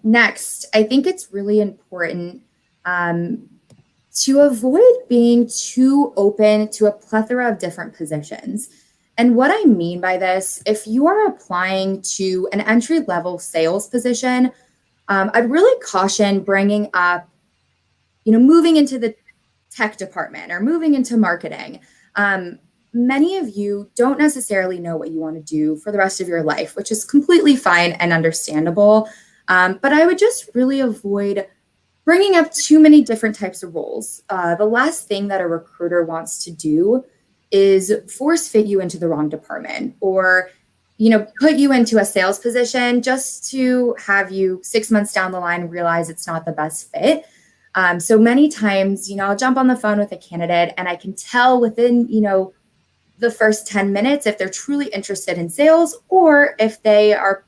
Next, I think it's really important to avoid being too open to a plethora of different positions. And what I mean by this, if you are applying to an entry-level sales position, I'd really caution bringing up, moving into the tech department or moving into marketing. Many of you don't necessarily know what you want to do for the rest of your life, which is completely fine and understandable. But I would just really avoid bringing up too many different types of roles. The last thing that a recruiter wants to do is force fit you into the wrong department or, put you into a sales position just to have you 6 months down the line realize it's not the best fit. So many times, I'll jump on the phone with a candidate and I can tell within, the first 10 minutes if they're truly interested in sales or if they are,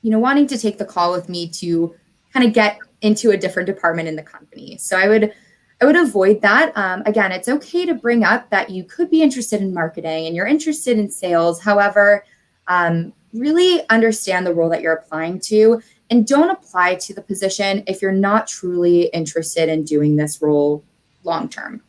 wanting to take the call with me to kind of get into a different department in the company. So I would avoid that. Again, it's okay to bring up that you could be interested in marketing and you're interested in sales. However, really understand the role that you're applying to and don't apply to the position if you're not truly interested in doing this role long term.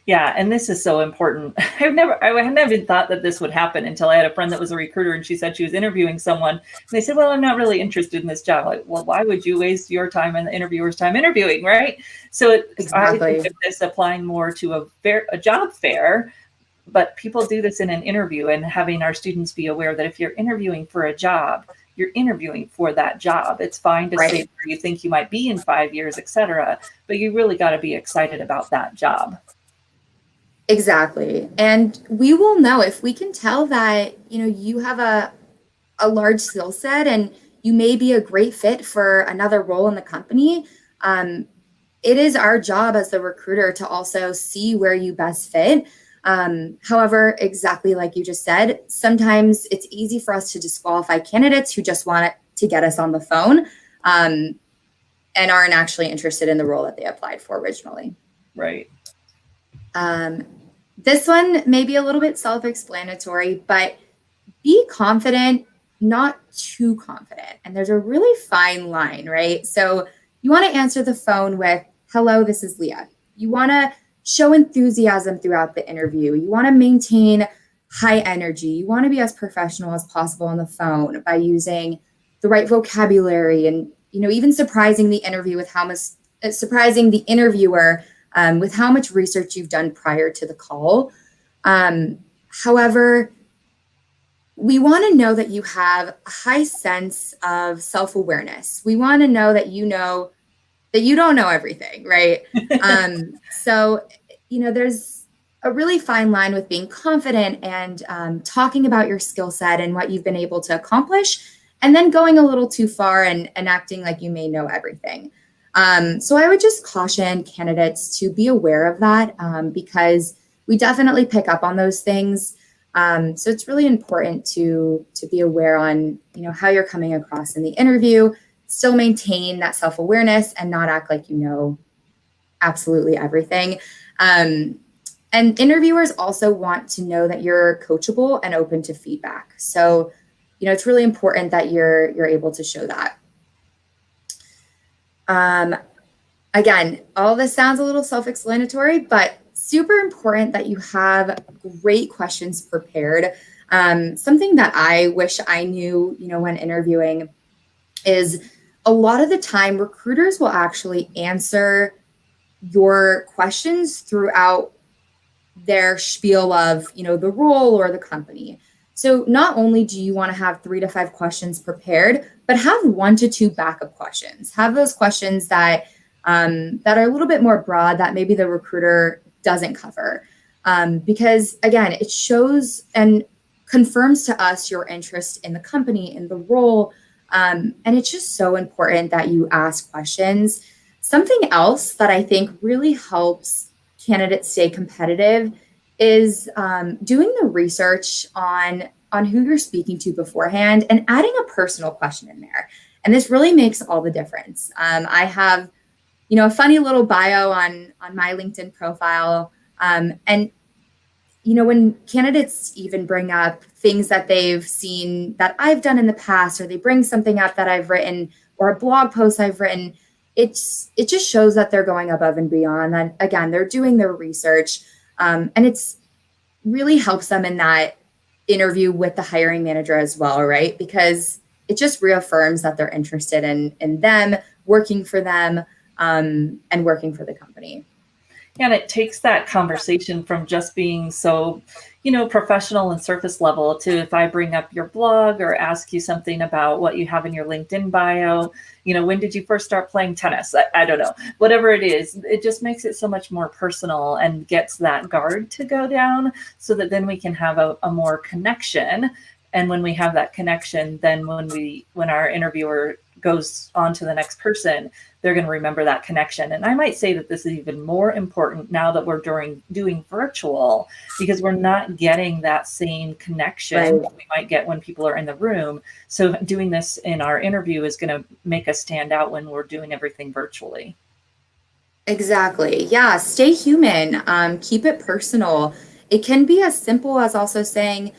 Yeah, and this is so important. I had never thought that this would happen until I had a friend that was a recruiter and she said she was interviewing someone and they said, well, I'm not really interested in this job. Like, well, why would you waste your time and the interviewer's time interviewing, right? So Exactly. I think of this applying more to a job fair, but people do this in an interview and having our students be aware that if you're interviewing for a job, you're interviewing for that job. It's fine to say where you think you might be in 5 years, et cetera, but you really got to be excited about that job. Exactly. And we will know if we can tell that, you have a large skill set and you may be a great fit for another role in the company. It is our job as the recruiter to also see where you best fit. However, exactly like you just said, sometimes it's easy for us to disqualify candidates who just want to get us on the phone and aren't actually interested in the role that they applied for originally. Right. This one may be a little bit self-explanatory, but be confident, not too confident. And there's a really fine line, right? So you want to answer the phone with, hello, this is Leah. You want to show enthusiasm throughout the interview. You want to maintain high energy. You want to be as professional as possible on the phone by using the right vocabulary and, even surprising the interviewer with how much research you've done prior to the call. However, we want to know that you have a high sense of self-awareness. We want to know that you don't know everything, right? So, there's a really fine line with being confident and talking about your skill set and what you've been able to accomplish, and then going a little too far and acting like you may know everything. So I would just caution candidates to be aware of that because we definitely pick up on those things. So it's really important to be aware on, how you're coming across in the interview, still maintain that self-awareness and not act like you know absolutely everything. And interviewers also want to know that you're coachable and open to feedback. So, it's really important that you're able to show that. Again, all this sounds a little self-explanatory, but super important that you have great questions prepared. Something that I wish I knew, when interviewing is a lot of the time recruiters will actually answer your questions throughout their spiel of, the role or the company. So not only do you want to have 3 to 5 questions prepared, but have 1 to 2 backup questions. Have those questions that are a little bit more broad that maybe the recruiter doesn't cover. Because again, it shows and confirms to us your interest in the company, in the role. And it's just so important that you ask questions. Something else that I think really helps candidates stay competitive is doing the research on on who you're speaking to beforehand and adding a personal question in there. And this really makes all the difference. I have, a funny little bio on my LinkedIn profile. And when candidates even bring up things that they've seen that I've done in the past, or they bring something up that I've written or a blog post I've written, it just shows that they're going above and beyond. That again, they're doing their research, and it's really helps them in that interview with the hiring manager as well, right? Because it just reaffirms that they're interested in them, working for them, and working for the company. And it takes that conversation from just being so, professional and surface level to if I bring up your blog or ask you something about what you have in your LinkedIn bio, when did you first start playing tennis? I don't know, whatever it is, it just makes it so much more personal and gets that guard to go down so that then we can have a more connection. And when we have that connection, then when our interviewer goes on to the next person, they're going to remember that connection. And I might say that this is even more important now that we're doing virtual, because we're not getting that same connection that we might get when people are in the room. So doing this in our interview is going to make us stand out when we're doing everything virtually. Exactly. Yeah. Stay human. Keep it personal. It can be as simple as also saying,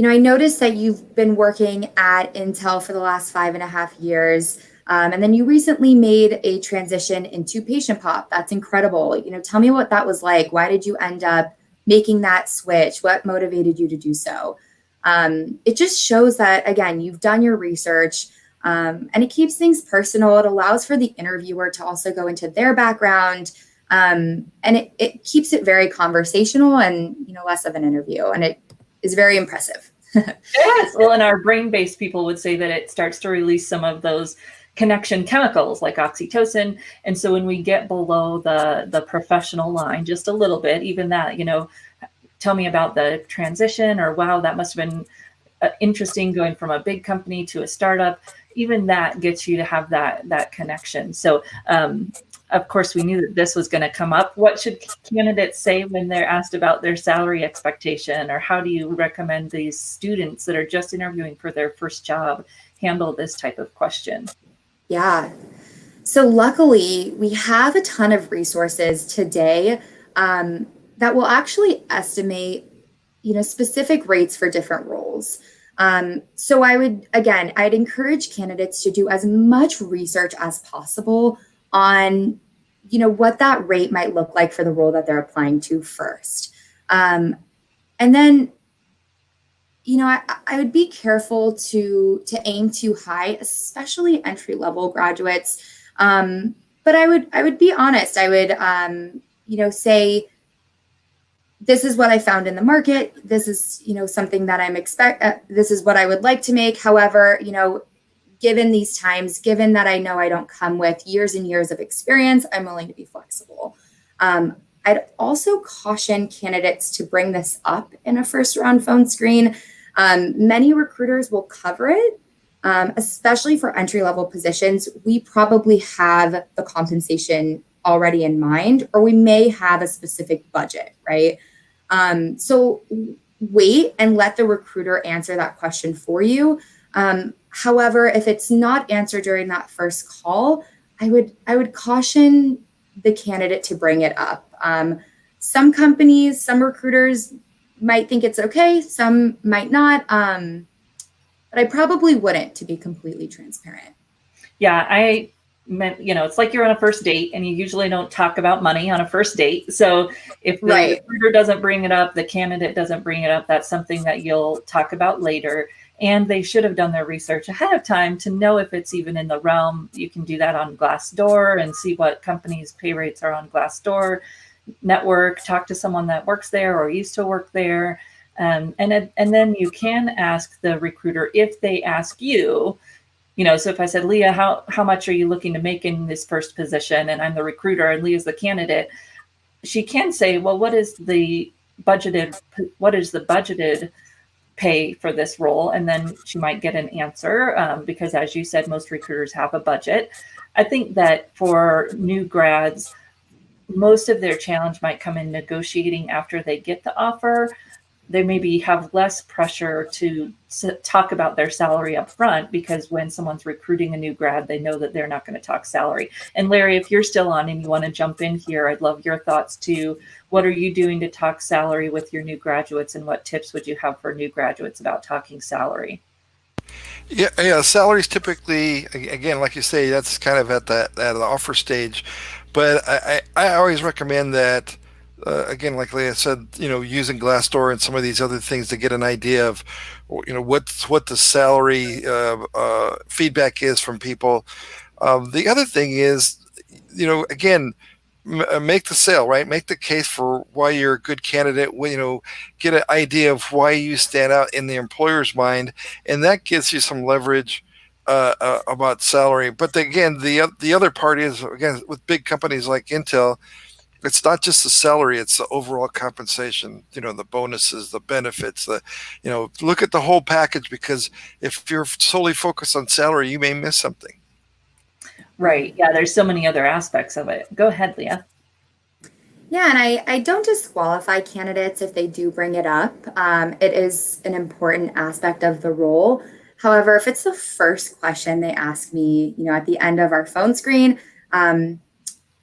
I noticed that you've been working at Intel for the last 5.5 years. And then you recently made a transition into Patient Pop. That's incredible. Tell me what that was like. Why did you end up making that switch? What motivated you to do so? It just shows that, again, you've done your research, and it keeps things personal. It allows for the interviewer to also go into their background. And it keeps it very conversational and, less of an interview. And it is very impressive. Yes. Well, and our brain-based people would say that it starts to release some of those connection chemicals like oxytocin. And so when we get below the professional line just a little bit, even that, tell me about the transition, or wow, that must have been interesting going from a big company to a startup. Even that gets you to have that connection. So of course, we knew that this was going to come up. What should candidates say when they're asked about their salary expectation, or how do you recommend these students that are just interviewing for their first job handle this type of question? Yeah. So luckily, we have a ton of resources today that will actually estimate, specific rates for different roles. So I'd encourage candidates to do as much research as possible on, what that rate might look like for the role that they're applying to first. And then, I would be careful to aim too high, especially entry-level graduates. But I would be honest. I would, say, this is what I found in the market. This is, something that this is what I would like to make. However, given these times, given that I know I don't come with years and years of experience, I'm willing to be flexible. I'd also caution candidates to bring this up in a first round phone screen. Many recruiters will cover it, especially for entry-level positions. We probably have the compensation already in mind, or we may have a specific budget, right? So wait and let the recruiter answer that question for you. However, if it's not answered during that first call, I would caution the candidate to bring it up. Some companies, some recruiters might think it's okay, some might not, but I probably wouldn't, to be completely transparent. Yeah, I meant, it's like you're on a first date and you usually don't talk about money on a first date. So if the recruiter doesn't bring it up, the candidate doesn't bring it up, that's something that you'll talk about later. And they should have done their research ahead of time to know if it's even in the realm. You can do that on Glassdoor and see what companies' pay rates are on Glassdoor. Network, talk to someone that works there or used to work there. And then you can ask the recruiter if they ask you, so if I said, Leeya, how much are you looking to make in this first position? And I'm the recruiter and Leeya's the candidate. She can say, well, what is the budgeted pay for this role? And then she might get an answer because, as you said, most recruiters have a budget. I think that for new grads, most of their challenge might come in negotiating after they get the offer. they maybe have less pressure to talk about their salary up front, because when someone's recruiting a new grad, they know that they're not going to talk salary. And Larry, if you're still on and you want to jump in here, I'd love your thoughts too. What are you doing to talk salary with your new graduates, and what tips would you have for new graduates about talking salary? Yeah. Salaries typically, again, like you say, that's kind of at the offer stage. But I always recommend that, again, like Leah said, using Glassdoor and some of these other things to get an idea of, what the salary feedback is from people. The other thing is, again, make the sale, right? Make the case for why you're a good candidate. Get an idea of why you stand out in the employer's mind, and that gives you some leverage about salary. But again, the other part is, again, with big companies like Intel, it's not just the salary; it's the overall compensation. The bonuses, the benefits. Look at the whole package, because if you're solely focused on salary, you may miss something. Right. Yeah, there's so many other aspects of it. Go ahead, Leah. Yeah, and I don't disqualify candidates if they do bring it up. It is an important aspect of the role. However, if it's the first question they ask me, at the end of our phone screen,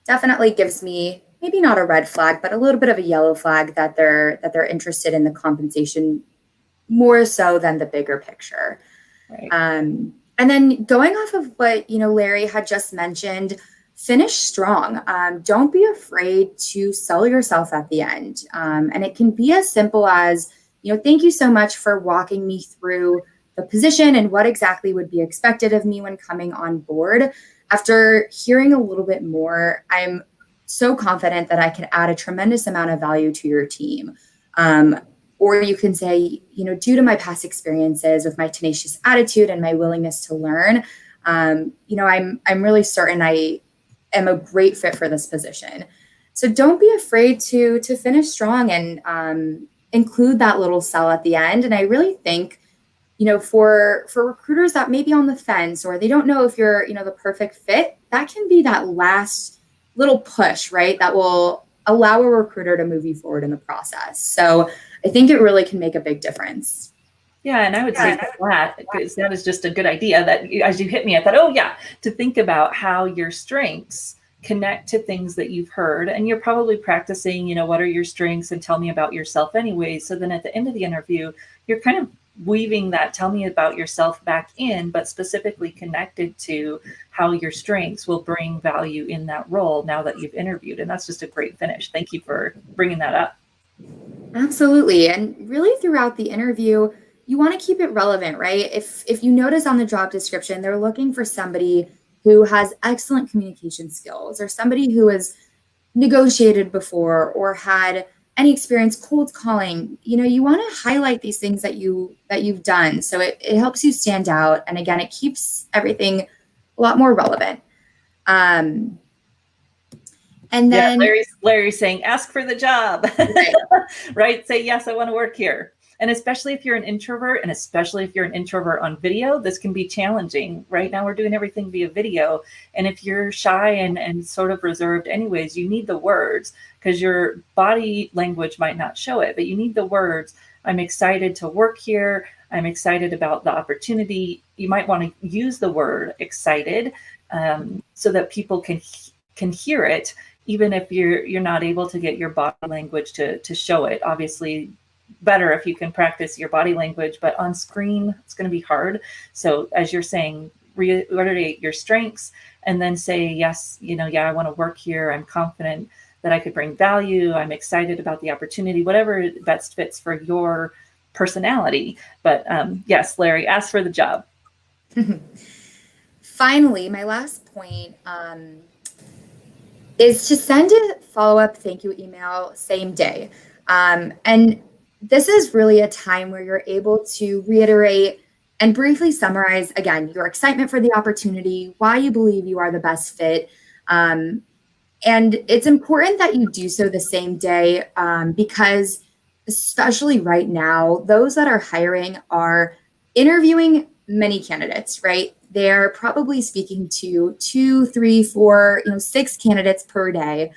definitely gives me maybe not a red flag, but a little bit of a yellow flag that they're interested in the compensation more so than the bigger picture. Right. And then going off of what, Larry had just mentioned, finish strong. Don't be afraid to sell yourself at the end. And it can be as simple as, thank you so much for walking me through the position and what exactly would be expected of me when coming on board. After hearing a little bit more, I'm so confident that I can add a tremendous amount of value to your team. Or you can say, due to my past experiences with my tenacious attitude and my willingness to learn, I'm really certain I am a great fit for this position. So don't be afraid to finish strong and include that little sell at the end. And I really think, for recruiters that may be on the fence, or they don't know if you're, the perfect fit, that can be that last little push, right? That will allow a recruiter to move you forward in the process. So I think it really can make a big difference. Yeah, and I would say that, because that is just a good idea, that as you hit me, I thought, to think about how your strengths connect to things that you've heard. And you're probably practicing, what are your strengths, and tell me about yourself anyway. So then at the end of the interview, you're kind of weaving that tell me about yourself back in, but specifically connected to how your strengths will bring value in that role now that you've interviewed. And that's just a great finish. Thank you for bringing that up. Absolutely. And really throughout the interview, you want to keep it relevant, right? If you notice on the job description, they're looking for somebody who has excellent communication skills, or somebody who has negotiated before or had any experience cold calling. You want to highlight these things that you've done. So it helps you stand out. And again, it keeps everything a lot more relevant. And then Larry's saying, ask for the job, right. Right? Say, yes, I want to work here. And especially if you're an introvert, and especially if you're an introvert on video, this can be challenging. Right now, we're doing everything via video. And if you're shy and sort of reserved anyways, you need the words, because your body language might not show it, but you need the words. I'm excited to work here. I'm excited about the opportunity. You might want to use the word excited, so that people can hear it, even if you're not able to get your body language to show it. Obviously, better if you can practice your body language, but on screen, it's going to be hard. So as you're saying, reiterate your strengths, and then say, yes, I want to work here. I'm confident that I could bring value. I'm excited about the opportunity, whatever best fits for your personality. But yes, Larry, ask for the job. Finally, my last point is to send a follow-up thank you email same day. And this is really a time where you're able to reiterate and briefly summarize, again, your excitement for the opportunity, why you believe you are the best fit. And it's important that you do so the same day, because especially right now, those that are hiring are interviewing many candidates, right? They're probably speaking to 2, 3, 4, 6 candidates per day.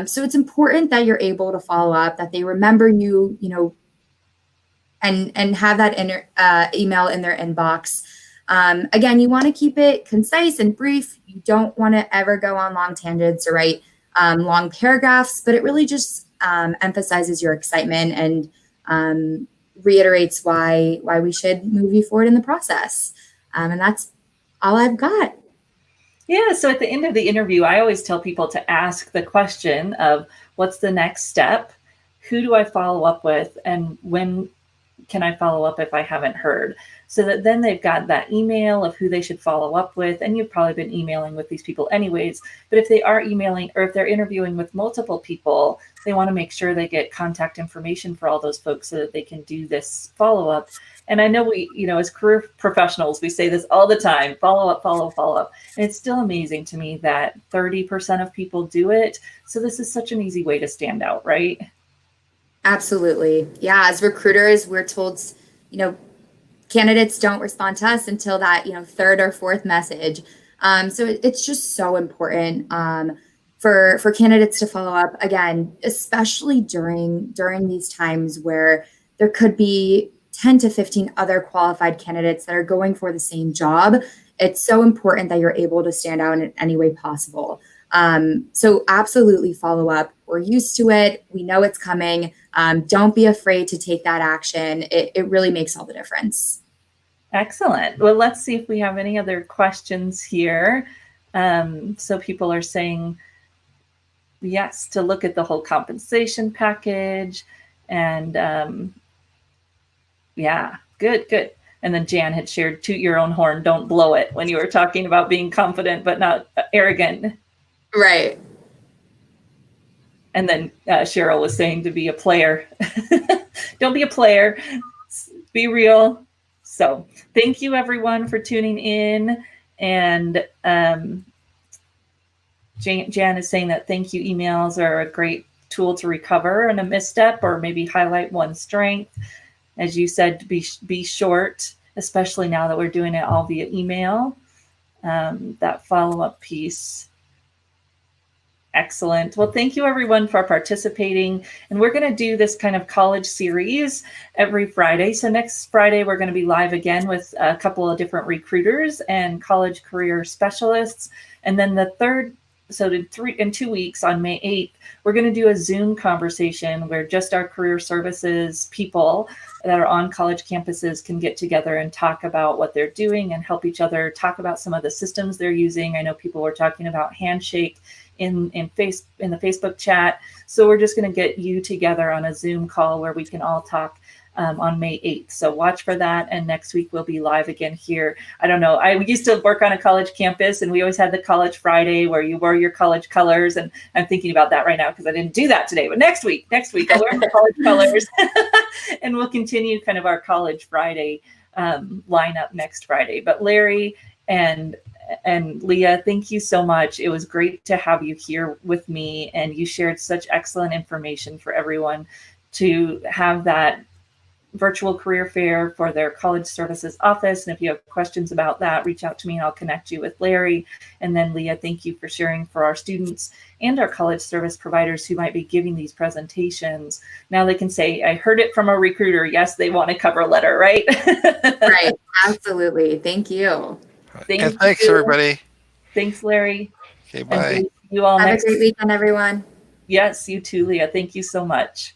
So it's important that you're able to follow up, that they remember you, and have that email in their inbox. Again, you want to keep it concise and brief. You don't want to ever go on long tangents or write long paragraphs, but it really just emphasizes your excitement and reiterates why we should move you forward in the process. And that's all I've got. Yeah, so at the end of the interview, I always tell people to ask the question of what's the next step? Who do I follow up with? And when can I follow up if I haven't heard? So that then they've got that email of who they should follow up with. And you've probably been emailing with these people anyways. But if they are emailing or if they're interviewing with multiple people, they want to make sure they get contact information for all those folks so that they can do this follow up. And I know we, as career professionals, we say this all the time, follow up, follow up. And it's still amazing to me that 30% of people do it. So this is such an easy way to stand out, right? Absolutely. Yeah. As recruiters, we're told, candidates don't respond to us until that, third or fourth message. So it's just so important for candidates to follow up again, especially during these times where there could be 10 to 15 other qualified candidates that are going for the same job. It's so important that you're able to stand out in any way possible. So absolutely follow up. We're used to it. We know it's coming. Don't be afraid to take that action. It really makes all the difference. Excellent. Well, let's see if we have any other questions here. So people are saying yes, to look at the whole compensation package. And yeah, good. And then Jan had shared, toot your own horn, don't blow it, when you were talking about being confident but not arrogant. Right. And then Cheryl was saying to be a player. Don't be a player. Be real. So thank you, everyone, for tuning in. And Jan is saying that thank you emails are a great tool to recover in a misstep or maybe highlight one strength. As you said, be short, especially now that we're doing it all via email. That follow-up piece. Excellent. Well, thank you everyone for participating. And we're going to do this kind of college series every Friday. So next Friday, we're going to be live again with a couple of different recruiters and college career specialists. And then the third, so in 2 weeks on May 8th, we're going to do a Zoom conversation where just our career services people that are on college campuses can get together and talk about what they're doing and help each other talk about some of the systems they're using. I know people were talking about Handshake in the Facebook chat. So we're just going to get you together on a Zoom call where we can all talk on May 8th. So watch for that. And next week we'll be live again here. I don't know. I used to work on a college campus and we always had the College Friday where you wore your college colors. And I'm thinking about that right now because I didn't do that today. But next week I'll wear the college colors and we'll continue kind of our College Friday lineup next Friday. But Larry and Leeya, thank you so much. It was great to have you here with me, and you shared such excellent information for everyone to have that virtual career fair for their college services office. And if you have questions about that, reach out to me and I'll connect you with Larry. And then Leeya, thank you for sharing for our students and our college service providers who might be giving these presentations. Now they can say, I heard it from a recruiter. Yes, they want a cover letter, right? Right. Absolutely. Thank you. Thanks, everybody. Thanks, Larry. Okay, bye. You all Have a great weekend, everyone. Yes, you too, Leeya. Thank you so much.